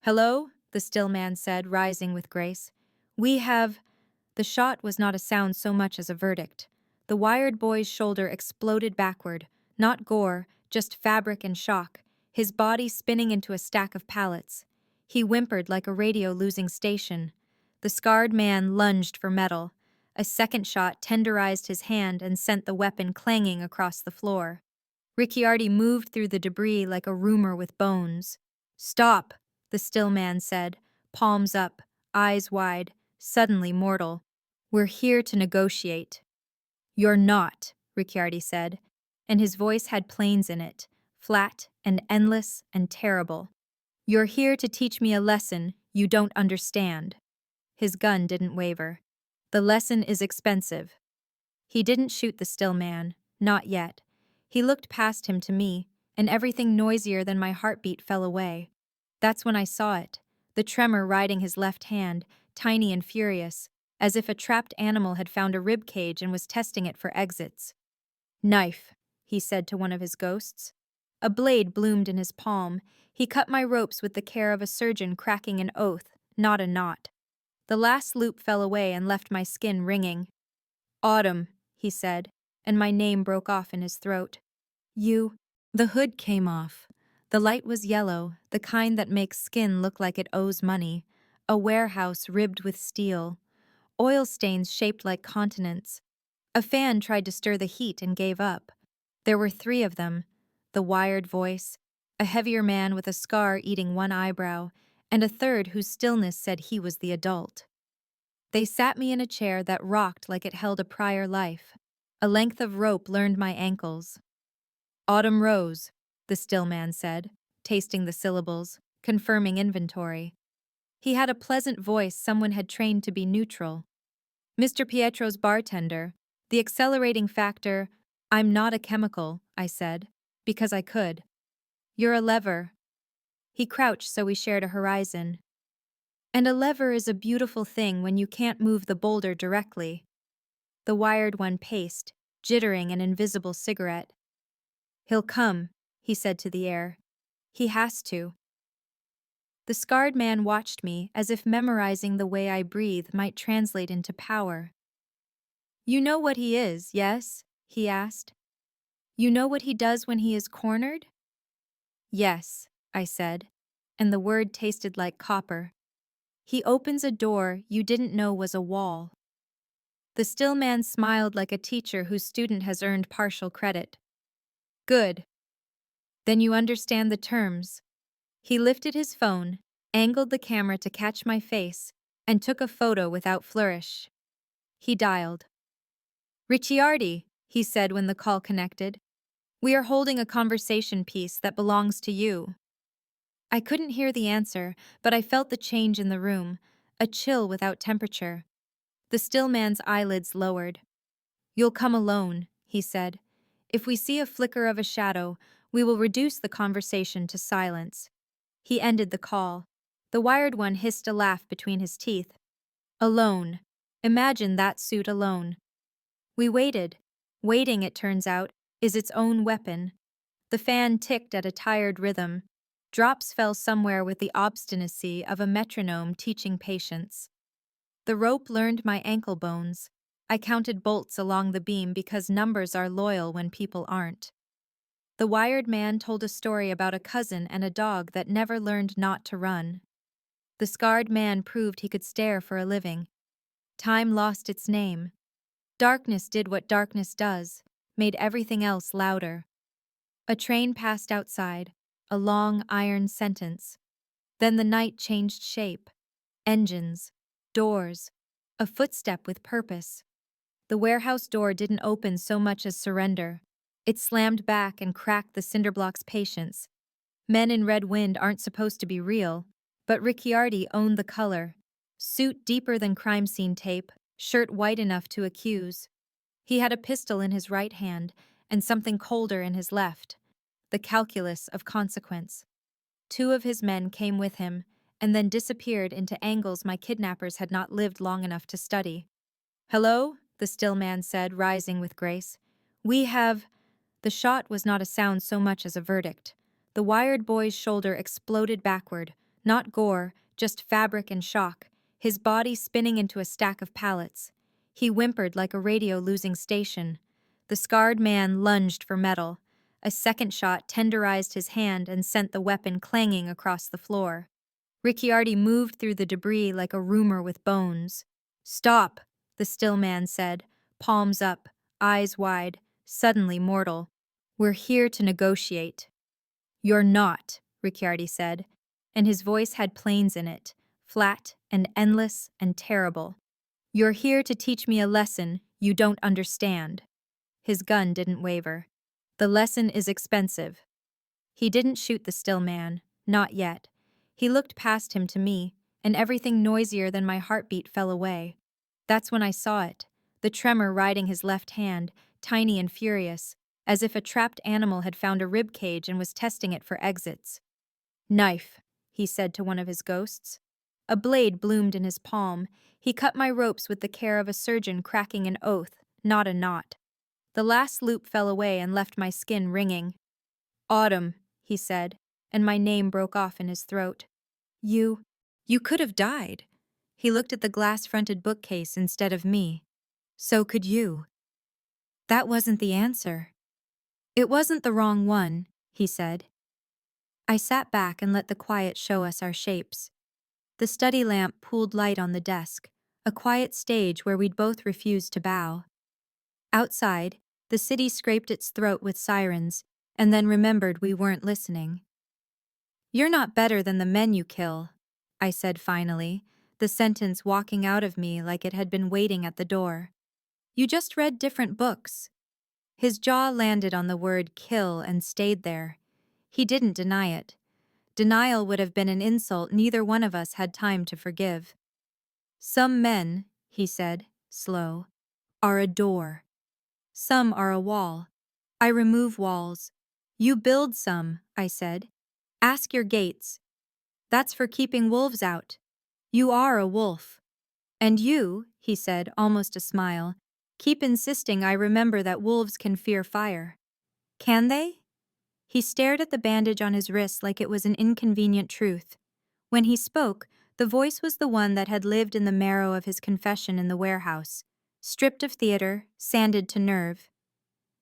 Hello? The still man said, rising with grace. We have... The shot was not a sound so much as a verdict. The wired boy's shoulder exploded backward, not gore, just fabric and shock, his body spinning into a stack of pallets. He whimpered like a radio losing station. The scarred man lunged for metal. A second shot tenderized his hand and sent the weapon clanging across the floor. Ricciardi moved through the debris like a rumor with bones. Stop, the still man said, palms up, eyes wide, suddenly mortal. We're here to negotiate. You're not, Ricciardi said, and his voice had planes in it, flat and endless and terrible. You're here to teach me a lesson you don't understand. His gun didn't waver. The lesson is expensive. He didn't shoot the still man, not yet. He looked past him to me, and everything noisier than my heartbeat fell away. That's when I saw it, the tremor riding his left hand, tiny and furious, as if a trapped animal had found a rib cage and was testing it for exits. Knife, he said to one of his ghosts. A blade bloomed in his palm. He cut my ropes with the care of a surgeon cracking an oath, not a knot. The last loop fell away and left my skin ringing. Autumn, he said, and my name broke off in his throat. You... The hood came off. The light was yellow, the kind that makes skin look like it owes money. A warehouse ribbed with steel. Oil stains shaped like continents. A fan tried to stir the heat and gave up. There were three of them. The wired voice, a heavier man with a scar eating one eyebrow, and a third whose stillness said he was the adult. They sat me in a chair that rocked like it held a prior life. A length of rope learned my ankles. Autumn rose, the still man said, tasting the syllables, confirming inventory. He had a pleasant voice someone had trained to be neutral. Mr. Pietro's bartender, the accelerating factor, I'm not a chemical, I said, because I could. You're a lever. He crouched so we shared a horizon. And a lever is a beautiful thing when you can't move the boulder directly. The wired one paced, jittering an invisible cigarette. He'll come, he said to the air. He has to. The scarred man watched me as if memorizing the way I breathe might translate into power. You know what he is, yes? He asked. You know what he does when he is cornered? Yes, I said, and the word tasted like copper. He opens a door you didn't know was a wall. The still man smiled like a teacher whose student has earned partial credit. Good. Then you understand the terms. He lifted his phone, angled the camera to catch my face, and took a photo without flourish. He dialed. Ricciardi, he said when the call connected. We are holding a conversation piece that belongs to you. I couldn't hear the answer, but I felt the change in the room, a chill without temperature. The still man's eyelids lowered. You'll come alone, he said. If we see a flicker of a shadow, we will reduce the conversation to silence. He ended the call. The wired one hissed a laugh between his teeth. Alone. Imagine that suit alone. We waited. Waiting, it turns out, is its own weapon. The fan ticked at a tired rhythm. Drops fell somewhere with the obstinacy of a metronome teaching patience. The rope learned my ankle bones. I counted bolts along the beam because numbers are loyal when people aren't. The wired man told a story about a cousin and a dog that never learned not to run. The scarred man proved he could stare for a living. Time lost its name. Darkness did what darkness does, made everything else louder. A train passed outside, a long iron sentence. Then the night changed shape. Engines, doors, a footstep with purpose. The warehouse door didn't open so much as surrender. It slammed back and cracked the cinder block's patience. Men in red wind aren't supposed to be real, but Ricciardi owned the color. Suit deeper than crime scene tape, shirt white enough to accuse. He had a pistol in his right hand and something colder in his left. The calculus of consequence. Two of his men came with him, and then disappeared into angles my kidnappers had not lived long enough to study. Hello, the still man said, rising with grace. We have... The shot was not a sound so much as a verdict. The wired boy's shoulder exploded backward, not gore, just fabric and shock, his body spinning into a stack of pallets. He whimpered like a radio losing station. The scarred man lunged for metal. A second shot tenderized his hand and sent the weapon clanging across the floor. Ricciardi moved through the debris like a rumor with bones. Stop, the still man said, palms up, eyes wide, suddenly mortal. We're here to negotiate. You're not, Ricciardi said, and his voice had planes in it, flat and endless and terrible. You're here to teach me a lesson you don't understand. His gun didn't waver. The lesson is expensive. He didn't shoot the still man, not yet. He looked past him to me, and everything noisier than my heartbeat fell away. That's when I saw it, the tremor riding his left hand, tiny and furious, as if a trapped animal had found a rib cage and was testing it for exits. Knife, he said to one of his ghosts. A blade bloomed in his palm. He cut my ropes with the care of a surgeon cracking an oath, not a knot. The last loop fell away and left my skin ringing. Autumn, he said, and my name broke off in his throat. You could have died. He looked at the glass-fronted bookcase instead of me. So could you. That wasn't the answer. It wasn't the wrong one, he said. I sat back and let the quiet show us our shapes. The study lamp pooled light on the desk, a quiet stage where we'd both refused to bow. Outside, the city scraped its throat with sirens, and then remembered we weren't listening. You're not better than the men you kill, I said finally, the sentence walking out of me like it had been waiting at the door. You just read different books. His jaw landed on the word kill and stayed there. He didn't deny it. Denial would have been an insult neither one of us had time to forgive. Some men, he said, slow, are a door. Some are a wall. I remove walls. You build some, I said. Ask your gates. That's for keeping wolves out. You are a wolf. And you, he said, almost a smile, keep insisting I remember that wolves can fear fire. Can they? He stared at the bandage on his wrist like it was an inconvenient truth. When he spoke, the voice was the one that had lived in the marrow of his confession in the warehouse, stripped of theater, sanded to nerve.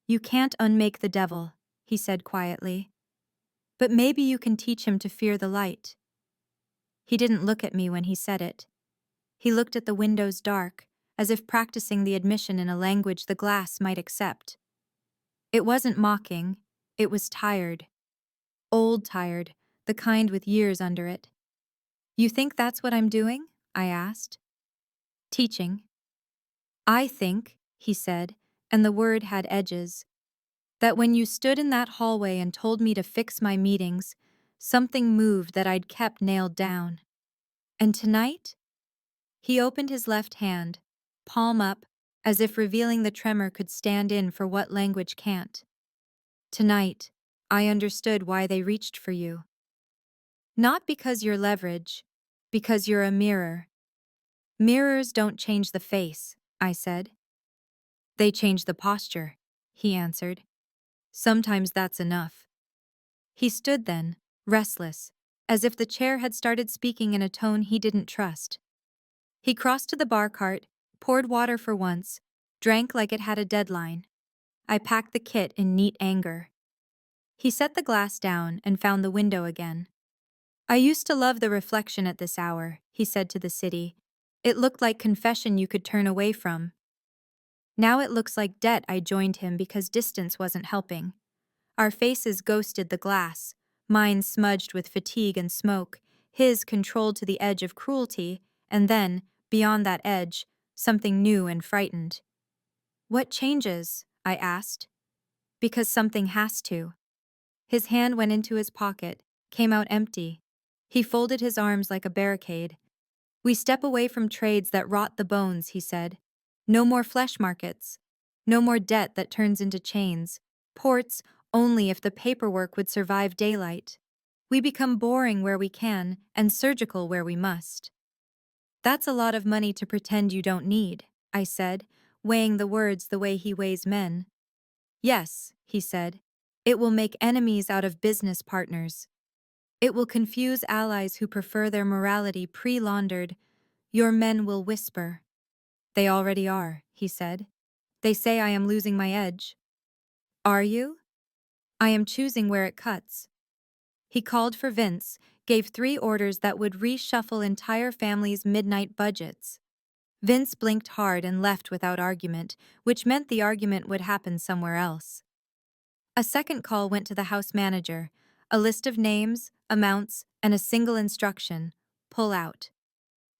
You can't unmake the devil, he said quietly. But maybe you can teach him to fear the light. He didn't look at me when he said it. He looked at the windows dark, as if practicing the admission in a language the glass might accept. It wasn't mocking, it was tired. Old tired, the kind with years under it. You think that's what I'm doing? I asked. Teaching. I think, he said, and the word had edges. That when you stood in that hallway and told me to fix my meetings, something moved that I'd kept nailed down. And tonight? He opened his left hand, palm up, as if revealing the tremor could stand in for what language can't. Tonight, I understood why they reached for you. Not because you're leverage, because you're a mirror. Mirrors don't change the face, I said. They change the posture, he answered. Sometimes that's enough. He stood then, restless, as if the chair had started speaking in a tone he didn't trust. He crossed to the bar cart, poured water for once, drank like it had a deadline. I packed the kit in neat anger. He set the glass down and found the window again. I used to love the reflection at this hour, he said to the city. It looked like confession you could turn away from. Now it looks like debt. I joined him because distance wasn't helping. Our faces ghosted the glass, mine smudged with fatigue and smoke, his controlled to the edge of cruelty, and then, beyond that edge, something new and frightened. What changes? I asked. Because something has to. His hand went into his pocket, came out empty. He folded his arms like a barricade. We step away from trades that rot the bones, he said. No more flesh markets. No more debt that turns into chains. Ports only if the paperwork would survive daylight. We become boring where we can and surgical where we must. That's a lot of money to pretend you don't need, I said, weighing the words the way he weighs men. Yes, he said. It will make enemies out of business partners. It will confuse allies who prefer their morality pre-laundered. Your men will whisper. They already are, he said. They say I am losing my edge. Are you? I am choosing where it cuts. He called for Vince, gave 3 orders that would reshuffle entire families' midnight budgets. Vince blinked hard and left without argument, which meant the argument would happen somewhere else. A second call went to the house manager, a list of names, amounts, and a single instruction: pull out.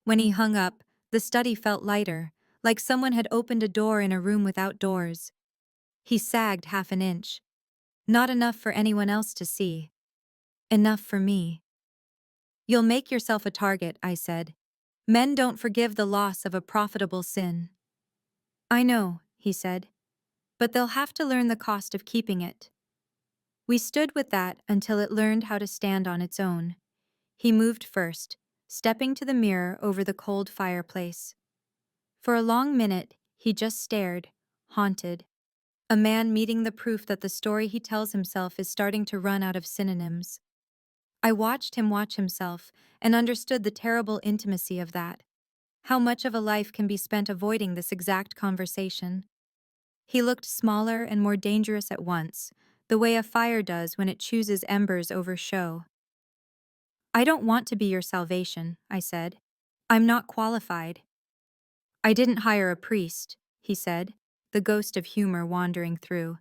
When he hung up, the study felt lighter, like someone had opened a door in a room without doors. He sagged half an inch. Not enough for anyone else to see. Enough for me. You'll make yourself a target, I said. Men don't forgive the loss of a profitable sin. I know, he said. But they'll have to learn the cost of keeping it. We stood with that until it learned how to stand on its own. He moved first, stepping to the mirror over the cold fireplace. For a long minute, he just stared, haunted. A man meeting the proof that the story he tells himself is starting to run out of synonyms. I watched him watch himself and understood the terrible intimacy of that. How much of a life can be spent avoiding this exact conversation? He looked smaller and more dangerous at once, the way a fire does when it chooses embers over show. I don't want to be your salvation, I said. I'm not qualified. I didn't hire a priest, he said, the ghost of humor wandering through.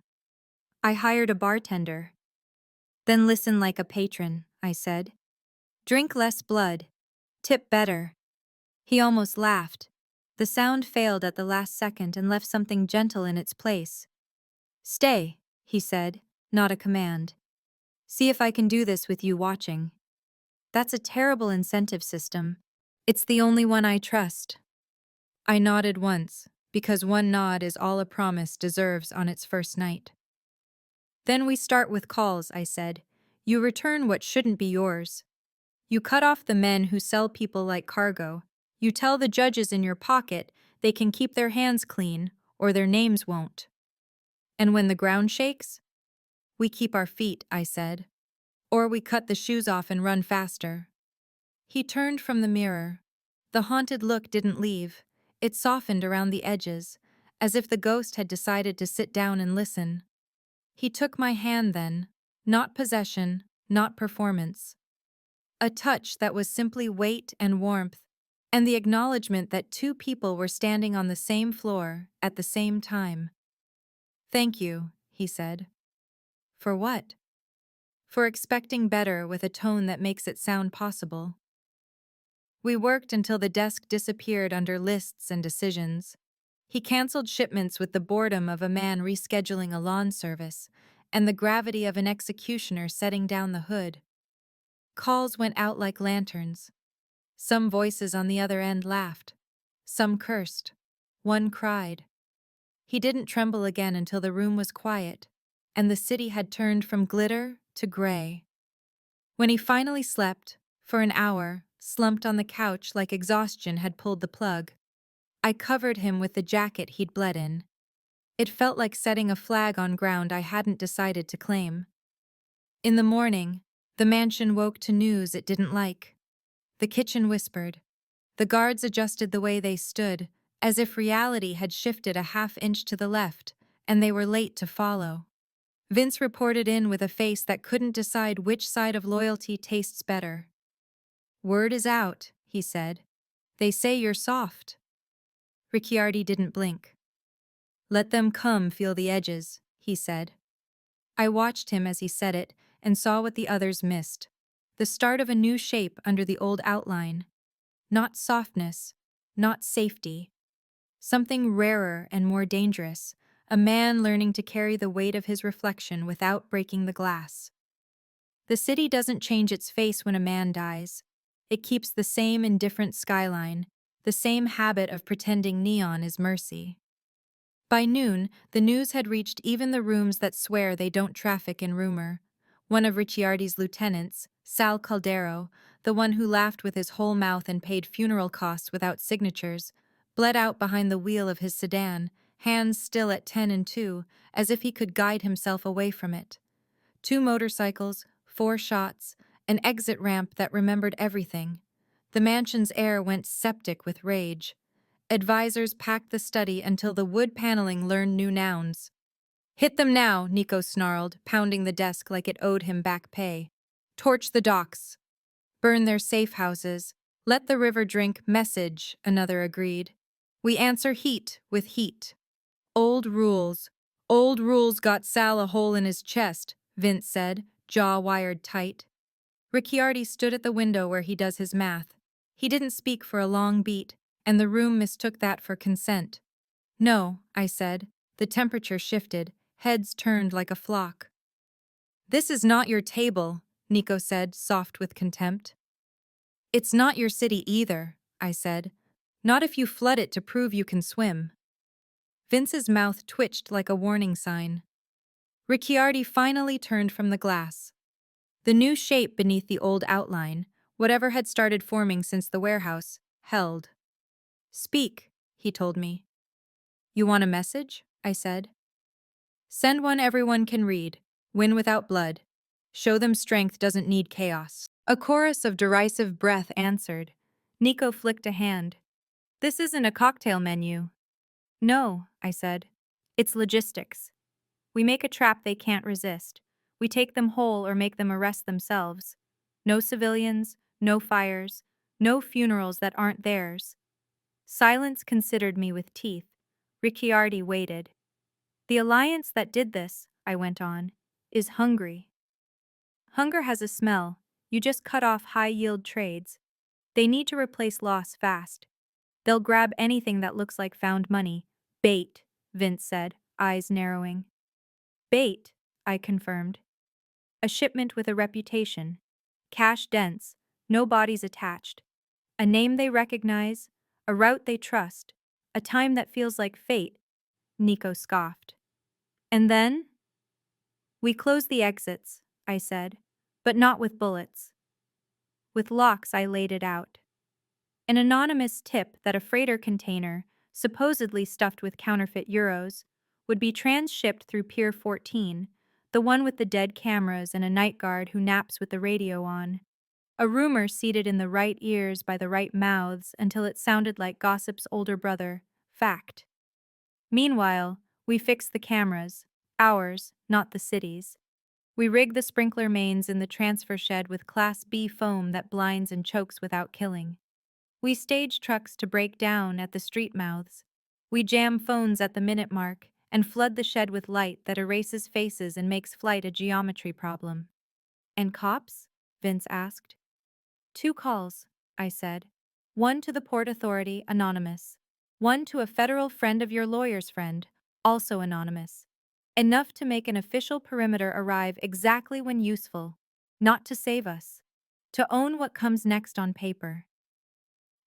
I hired a bartender. Then listen like a patron, I said. Drink less blood. Tip better. He almost laughed. The sound failed at the last second and left something gentle in its place. Stay, he said, not a command. See if I can do this with you watching. That's a terrible incentive system. It's the only one I trust. I nodded once, because one nod is all a promise deserves on its first night. Then we start with calls, I said. You return what shouldn't be yours. You cut off the men who sell people like cargo. You tell the judges in your pocket they can keep their hands clean, or their names won't. And when the ground shakes? We keep our feet, I said. Or we cut the shoes off and run faster. He turned from the mirror. The haunted look didn't leave. It softened around the edges, as if the ghost had decided to sit down and listen. He took my hand then, not possession, not performance. A touch that was simply weight and warmth, and the acknowledgement that 2 people were standing on the same floor at the same time. Thank you, he said. For what? For expecting better with a tone that makes it sound possible. We worked until the desk disappeared under lists and decisions. He canceled shipments with the boredom of a man rescheduling a lawn service and the gravity of an executioner setting down the hood. Calls went out like lanterns. Some voices on the other end laughed. Some cursed. One cried. He didn't tremble again until the room was quiet, and the city had turned from glitter to gray. When he finally slept, for an hour, slumped on the couch like exhaustion had pulled the plug, I covered him with the jacket he'd bled in. It felt like setting a flag on ground I hadn't decided to claim. In the morning, the mansion woke to news it didn't like. The kitchen whispered. The guards adjusted the way they stood, as if reality had shifted a half-inch to the left, and they were late to follow. Vince reported in with a face that couldn't decide which side of loyalty tastes better. "Word is out," he said. "They say you're soft." Ricciardi didn't blink. "Let them come feel the edges," he said. I watched him as he said it and saw what the others missed. The start of a new shape under the old outline. Not softness, not safety. Something rarer and more dangerous, a man learning to carry the weight of his reflection without breaking the glass. The city doesn't change its face when a man dies. It keeps the same indifferent skyline, the same habit of pretending neon is mercy. By noon, the news had reached even the rooms that swear they don't traffic in rumor. One of Ricciardi's lieutenants, Sal Caldero, the one who laughed with his whole mouth and paid funeral costs without signatures, bled out behind the wheel of his sedan, hands still at 10 and 2, as if he could guide himself away from it. 2 motorcycles, 4 shots, an exit ramp that remembered everything. The mansion's air went septic with rage. Advisors packed the study until the wood paneling learned new nouns. "Hit them now," Nico snarled, pounding the desk like it owed him back pay. "Torch the docks. Burn their safe houses. Let the river drink message," another agreed. "We answer heat with heat." Old rules. Old rules got Sal a hole in his chest, Vince said, jaw wired tight. Ricciardi stood at the window where he does his math. He didn't speak for a long beat, and the room mistook that for consent. "No," I said. The temperature shifted, heads turned like a flock. "This is not your table," Nico said, soft with contempt. "It's not your city either," I said. "Not if you flood it to prove you can swim." Vince's mouth twitched like a warning sign. Ricciardi finally turned from the glass. The new shape beneath the old outline, whatever had started forming since the warehouse, held. "Speak," he told me. "You want a message?" I said. "Send one everyone can read. Win without blood. Show them strength doesn't need chaos." A chorus of derisive breath answered. Nico flicked a hand. "This isn't a cocktail menu." "No," I said. "It's logistics. We make a trap they can't resist. We take them whole or make them arrest themselves. No civilians, no fires, no funerals that aren't theirs." Silence considered me with teeth. Ricciardi waited. "The alliance that did this," I went on, "is hungry. Hunger has a smell. You just cut off high-yield trades. They need to replace loss fast. They'll grab anything that looks like found money. Bait," Vince said, eyes narrowing. "Bait," I confirmed. "A shipment with a reputation. Cash dense, no bodies attached. A name they recognize, a route they trust, a time that feels like fate," Nico scoffed. "And then?" "We close the exits," I said, "but not with bullets." With locks, I laid it out. An anonymous tip that a freighter container, supposedly stuffed with counterfeit euros, would be transshipped through Pier 14, the one with the dead cameras and a night guard who naps with the radio on. A rumor seated in the right ears by the right mouths until it sounded like gossip's older brother, fact. Meanwhile, we fixed the cameras, ours, not the city's. We rig the sprinkler mains in the transfer shed with Class B foam that blinds and chokes without killing. We stage trucks to break down at the street mouths. We jam phones at the minute mark and flood the shed with light that erases faces and makes flight a geometry problem. "And cops?" Vince asked. "2 calls," I said. "One to the Port Authority, anonymous. One to a federal friend of your lawyer's friend, also anonymous. Enough to make an official perimeter arrive exactly when useful, not to save us, to own what comes next on paper.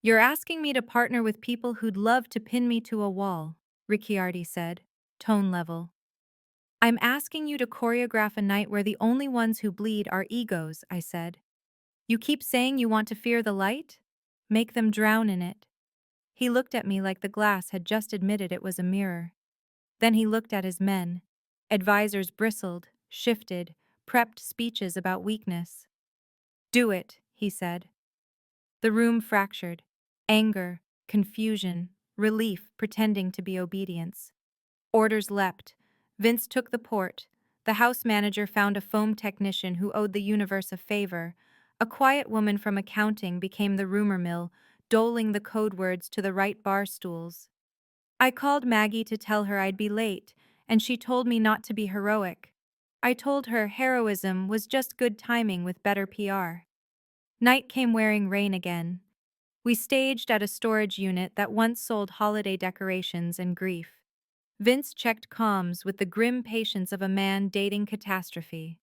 You're asking me to partner with people who'd love to pin me to a wall, Ricciardi said, tone level. I'm asking you to choreograph a night where the only ones who bleed are egos, I said. You keep saying you want to fear the light? Make them drown in it. He looked at me like the glass had just admitted it was a mirror. Then he looked at his men. Advisors bristled, shifted, prepped speeches about weakness. Do it, he said. The room fractured. Anger, confusion, relief pretending to be obedience. Orders leapt. Vince took the port. The house manager found a foam technician who owed the universe a favor. A quiet woman from accounting became the rumor mill, doling the code words to the right bar stools. I called Maggie to tell her I'd be late, and she told me not to be heroic. I told her heroism was just good timing with better PR. Night came wearing rain again. We staged at a storage unit that once sold holiday decorations and grief. Vince checked comms with the grim patience of a man dating catastrophe.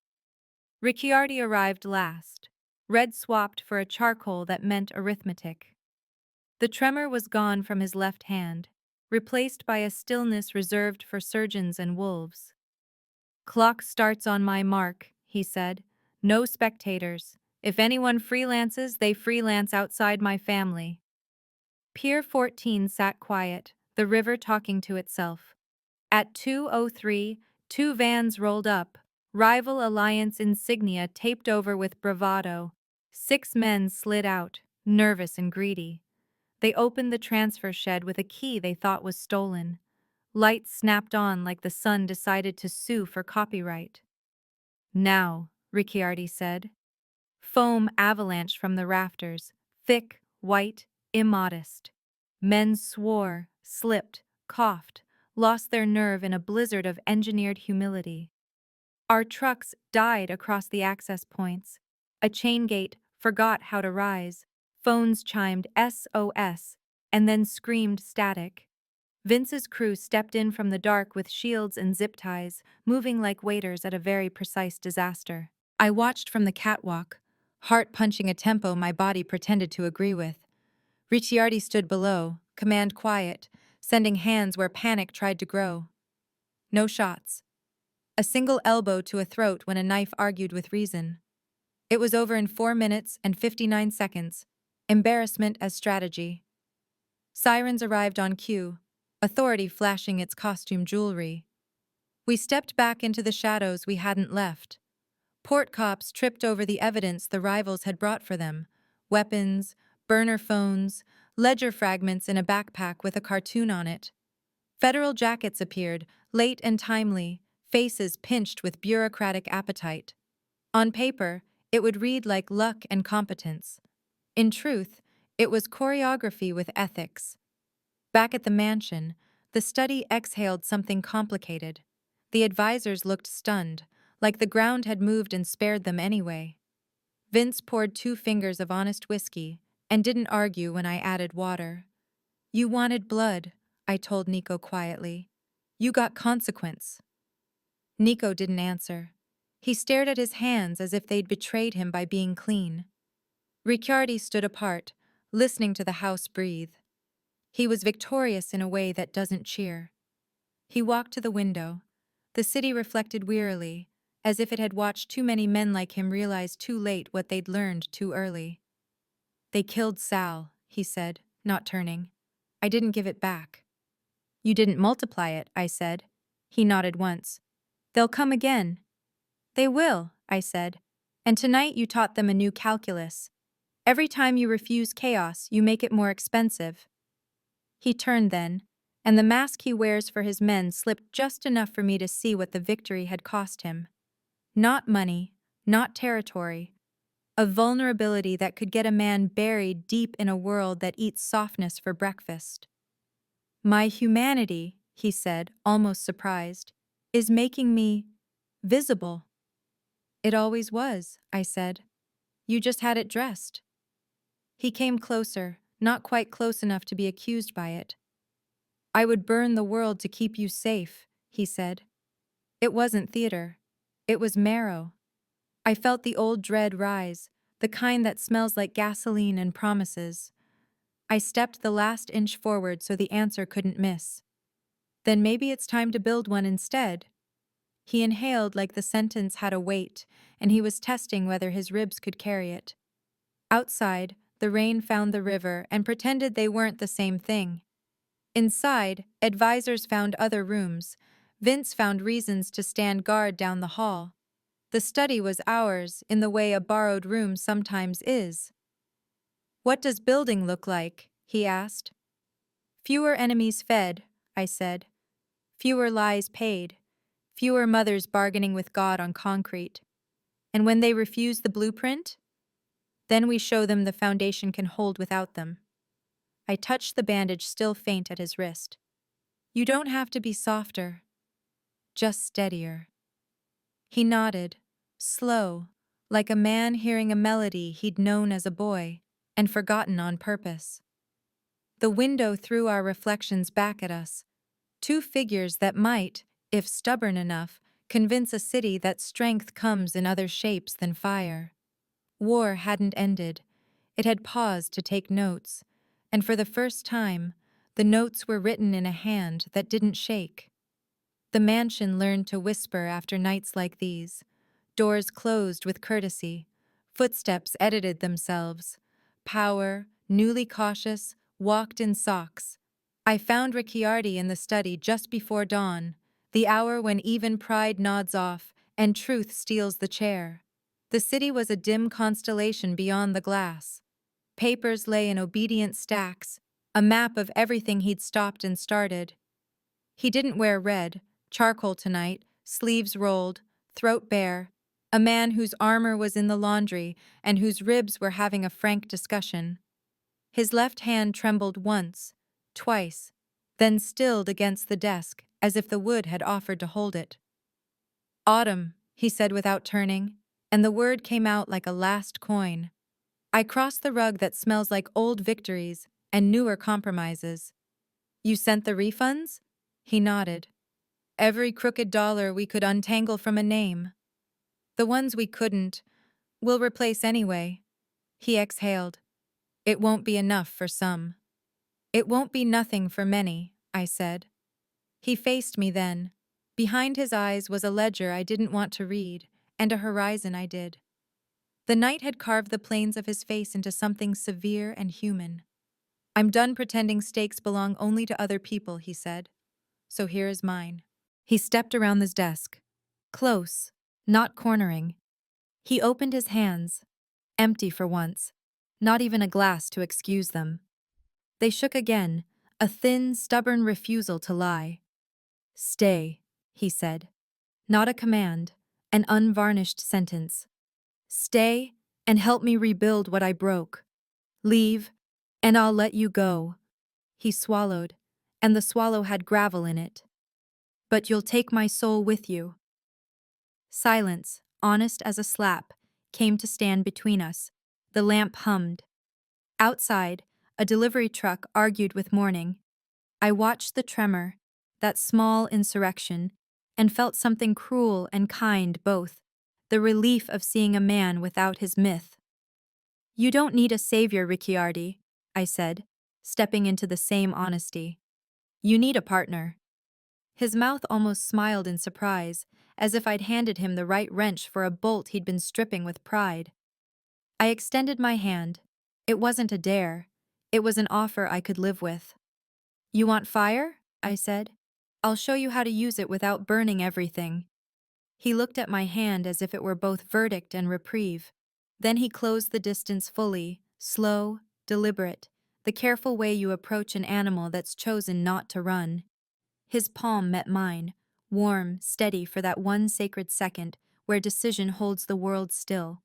Ricciardi arrived last, red swapped for a charcoal that meant arithmetic. The tremor was gone from his left hand, replaced by a stillness reserved for surgeons and wolves. Clock starts on my mark, he said. No spectators. If anyone freelances, they freelance outside my family. Pier 14 sat quiet, the river talking to itself. At 2:03, two vans rolled up, rival alliance insignia taped over with bravado. 6 men slid out, nervous and greedy. They opened the transfer shed with a key they thought was stolen. Lights snapped on like the sun decided to sue for copyright. Now, Ricciardi said. Foam avalanched from the rafters, thick, white, immodest. Men swore, slipped, coughed, lost their nerve in a blizzard of engineered humility. Our trucks died across the access points. A chain gate forgot how to rise. Phones chimed SOS, and then screamed static. Vince's crew stepped in from the dark with shields and zip ties, moving like waiters at a very precise disaster. I watched from the catwalk, heart punching a tempo my body pretended to agree with. Ricciardi stood below, command quiet, sending hands where panic tried to grow. No shots. A single elbow to a throat when a knife argued with reason. It was over in 4 minutes and 59 seconds. Embarrassment as strategy. Sirens arrived on cue, authority flashing its costume jewelry. We stepped back into the shadows we hadn't left. Port cops tripped over the evidence the rivals had brought for them. Weapons, burner phones, ledger fragments in a backpack with a cartoon on it. Federal jackets appeared, late and timely, faces pinched with bureaucratic appetite. On paper, it would read like luck and competence. In truth, it was choreography with ethics. Back at the mansion, the study exhaled something complicated. The advisors looked stunned, like the ground had moved and spared them anyway. Vince poured 2 fingers of honest whiskey and didn't argue when I added water. You wanted blood, I told Nico quietly. You got consequence. Nico didn't answer. He stared at his hands as if they'd betrayed him by being clean. Ricciardi stood apart, listening to the house breathe. He was victorious in a way that doesn't cheer. He walked to the window. The city reflected wearily, as if it had watched too many men like him realize too late what they'd learned too early. They killed Sal, he said, not turning. I didn't give it back. You didn't multiply it, I said. He nodded once. They'll come again. They will, I said. And tonight you taught them a new calculus. Every time you refuse chaos, you make it more expensive. He turned then, and the mask he wears for his men slipped just enough for me to see what the victory had cost him. Not money, not territory. A vulnerability that could get a man buried deep in a world that eats softness for breakfast. My humanity, he said, almost surprised, is making me visible. It always was, I said. You just had it dressed. He came closer, not quite close enough to be accused by it. I would burn the world to keep you safe, he said. It wasn't theater. It was marrow. I felt the old dread rise, the kind that smells like gasoline and promises. I stepped the last inch forward so the answer couldn't miss. Then maybe it's time to build one instead. He inhaled like the sentence had a weight, and he was testing whether his ribs could carry it. Outside, the rain found the river and pretended they weren't the same thing. Inside, advisors found other rooms. Vince found reasons to stand guard down the hall. The study was ours in the way a borrowed room sometimes is. What does building look like? He asked. Fewer enemies fed, I said. Fewer lies paid. Fewer mothers bargaining with God on concrete. And when they refuse the blueprint, then we show them the foundation can hold without them. I touched the bandage still faint at his wrist. You don't have to be softer, just steadier. He nodded, slow, like a man hearing a melody he'd known as a boy and forgotten on purpose. The window threw our reflections back at us, two figures that might, if stubborn enough, convince a city that strength comes in other shapes than fire. War hadn't ended. It had paused to take notes, and for the first time, the notes were written in a hand that didn't shake. The mansion learned to whisper after nights like these. Doors closed with courtesy. Footsteps edited themselves. Power, newly cautious, walked in socks. I found Ricciardi in the study just before dawn, the hour when even pride nods off and truth steals the chair. The city was a dim constellation beyond the glass. Papers lay in obedient stacks, a map of everything he'd stopped and started. He didn't wear red, charcoal tonight, sleeves rolled, throat bare, a man whose armor was in the laundry and whose ribs were having a frank discussion. His left hand trembled once, twice, then stilled against the desk as if the wood had offered to hold it. Autumn, he said without turning, and the word came out like a last coin. I crossed the rug that smells like old victories and newer compromises. You sent the refunds? He nodded. Every crooked dollar we could untangle from a name. The ones we couldn't, we'll replace anyway. He exhaled. It won't be enough for some. It won't be nothing for many, I said. He faced me then. Behind his eyes was a ledger I didn't want to read, and a horizon I did. The night had carved the planes of his face into something severe and human. I'm done pretending stakes belong only to other people, he said. So here is mine. He stepped around his desk. Close, not cornering. He opened his hands, empty for once, not even a glass to excuse them. They shook again, a thin, stubborn refusal to lie. Stay, he said. Not a command, an unvarnished sentence. Stay and help me rebuild what I broke. Leave, and I'll let you go. He swallowed, and the swallow had gravel in it. But you'll take my soul with you. Silence, honest as a slap, came to stand between us. The lamp hummed. Outside, a delivery truck argued with morning. I watched the tremor, that small insurrection, and felt something cruel and kind both, the relief of seeing a man without his myth. You don't need a savior, Ricciardi, I said, stepping into the same honesty. You need a partner. His mouth almost smiled in surprise, as if I'd handed him the right wrench for a bolt he'd been stripping with pride. I extended my hand. It wasn't a dare. It was an offer I could live with. You want fire? I said. I'll show you how to use it without burning everything. He looked at my hand as if it were both verdict and reprieve. Then he closed the distance fully, slow, deliberate, the careful way you approach an animal that's chosen not to run. His palm met mine, warm, steady for that one sacred second where decision holds the world still.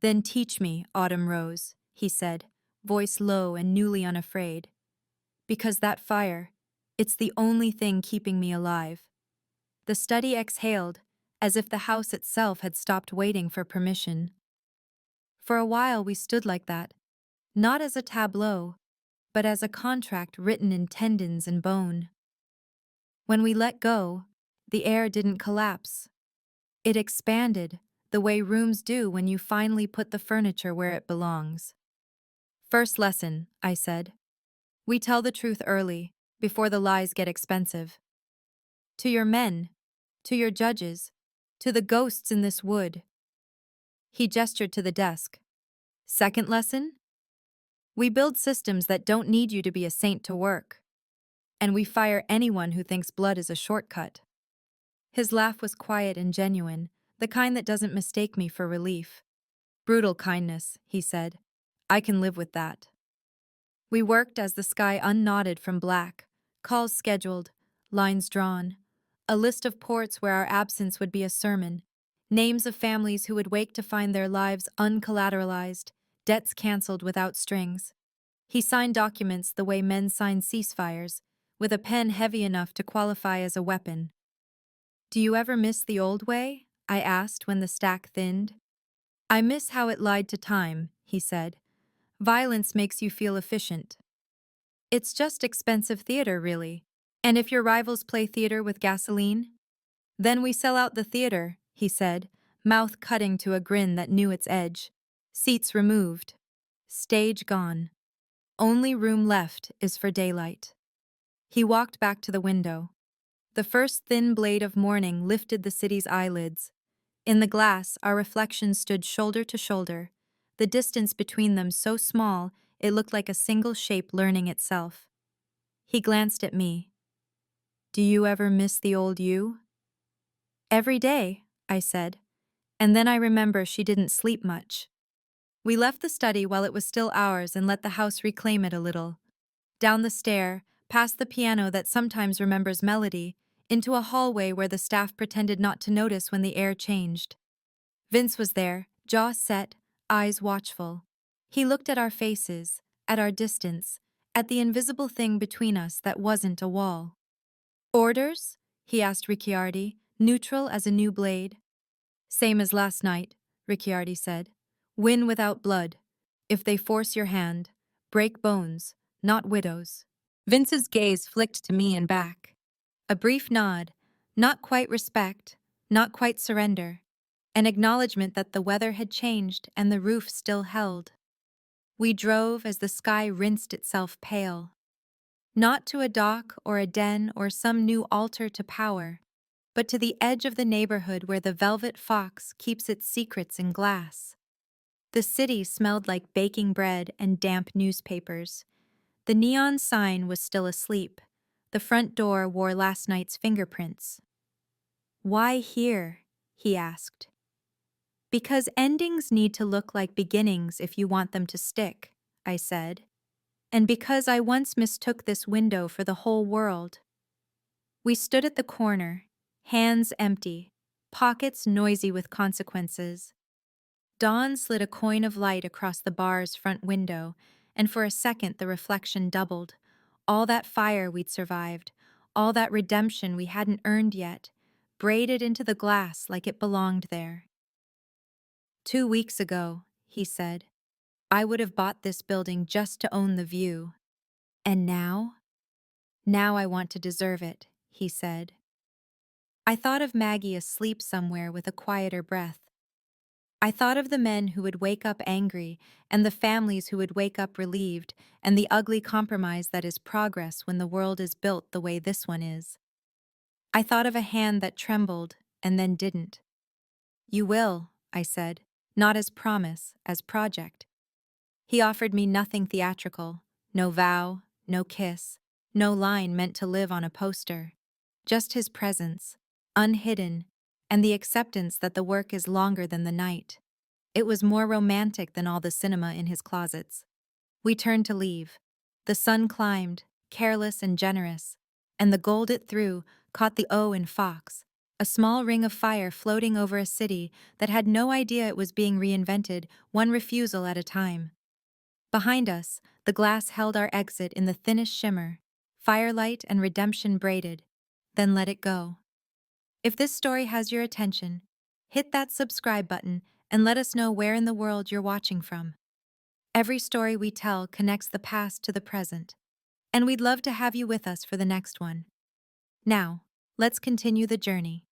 Then teach me, Autumn Rose, he said, voice low and newly unafraid. Because that fire, it's the only thing keeping me alive. The study exhaled, as if the house itself had stopped waiting for permission. For a while we stood like that, not as a tableau, but as a contract written in tendons and bone. When we let go, the air didn't collapse. It expanded, the way rooms do when you finally put the furniture where it belongs. First lesson, I said. We tell the truth early, before the lies get expensive. To your men, to your judges, to the ghosts in this wood. He gestured to the desk. Second lesson? We build systems that don't need you to be a saint to work. And we fire anyone who thinks blood is a shortcut. His laugh was quiet and genuine, the kind that doesn't mistake me for relief. Brutal kindness, he said. I can live with that. We worked as the sky unknotted from black, calls scheduled, lines drawn, a list of ports where our absence would be a sermon, names of families who would wake to find their lives uncollateralized, debts canceled without strings. He signed documents the way men sign ceasefires, with a pen heavy enough to qualify as a weapon. Do you ever miss the old way? I asked when the stack thinned. I miss how it lied to time, he said. Violence makes you feel efficient. It's just expensive theater, really. And if your rivals play theater with gasoline? Then we sell out the theater, he said, mouth cutting to a grin that knew its edge. Seats removed. Stage gone. Only room left is for daylight. He walked back to the window. The first thin blade of morning lifted the city's eyelids. In the glass, our reflections stood shoulder to shoulder, the distance between them so small it looked like a single shape learning itself. He glanced at me. Do you ever miss the old you? Every day, I said, and then I remember she didn't sleep much. We left the study while it was still ours and let the house reclaim it a little. Down the stair, past the piano that sometimes remembers melody, into a hallway where the staff pretended not to notice when the air changed. Vince was there, jaw set, eyes watchful. He looked at our faces, at our distance, at the invisible thing between us that wasn't a wall. Orders? He asked Ricciardi, neutral as a new blade. Same as last night, Ricciardi said. Win without blood. If they force your hand, break bones, not widows. Vince's gaze flicked to me and back. A brief nod, not quite respect, not quite surrender. An acknowledgement that the weather had changed and the roof still held. We drove as the sky rinsed itself pale. Not to a dock or a den or some new altar to power, but to the edge of the neighborhood where the velvet fox keeps its secrets in glass. The city smelled like baking bread and damp newspapers. The neon sign was still asleep. The front door wore last night's fingerprints. Why here? He asked. Because endings need to look like beginnings if you want them to stick, I said. And because I once mistook this window for the whole world. We stood at the corner, hands empty, pockets noisy with consequences. Dawn slid a coin of light across the bar's front window, and for a second the reflection doubled. All that fire we'd survived, all that redemption we hadn't earned yet, braided into the glass like it belonged there. 2 weeks ago, he said, I would have bought this building just to own the view. And now? Now I want to deserve it, he said. I thought of Maggie asleep somewhere with a quieter breath. I thought of the men who would wake up angry, and the families who would wake up relieved, and the ugly compromise that is progress when the world is built the way this one is. I thought of a hand that trembled, and then didn't. You will, I said, not as promise, as project. He offered me nothing theatrical, no vow, no kiss, no line meant to live on a poster. Just his presence, unhidden, and the acceptance that the work is longer than the night. It was more romantic than all the cinema in his closets. We turned to leave. The sun climbed, careless and generous, and the gold it threw caught the O in Fox, a small ring of fire floating over a city that had no idea it was being reinvented, one refusal at a time. Behind us, the glass held our exit in the thinnest shimmer, firelight and redemption braided, then let it go. If this story has your attention, hit that subscribe button and let us know where in the world you're watching from. Every story we tell connects the past to the present, and we'd love to have you with us for the next one. Now, let's continue the journey.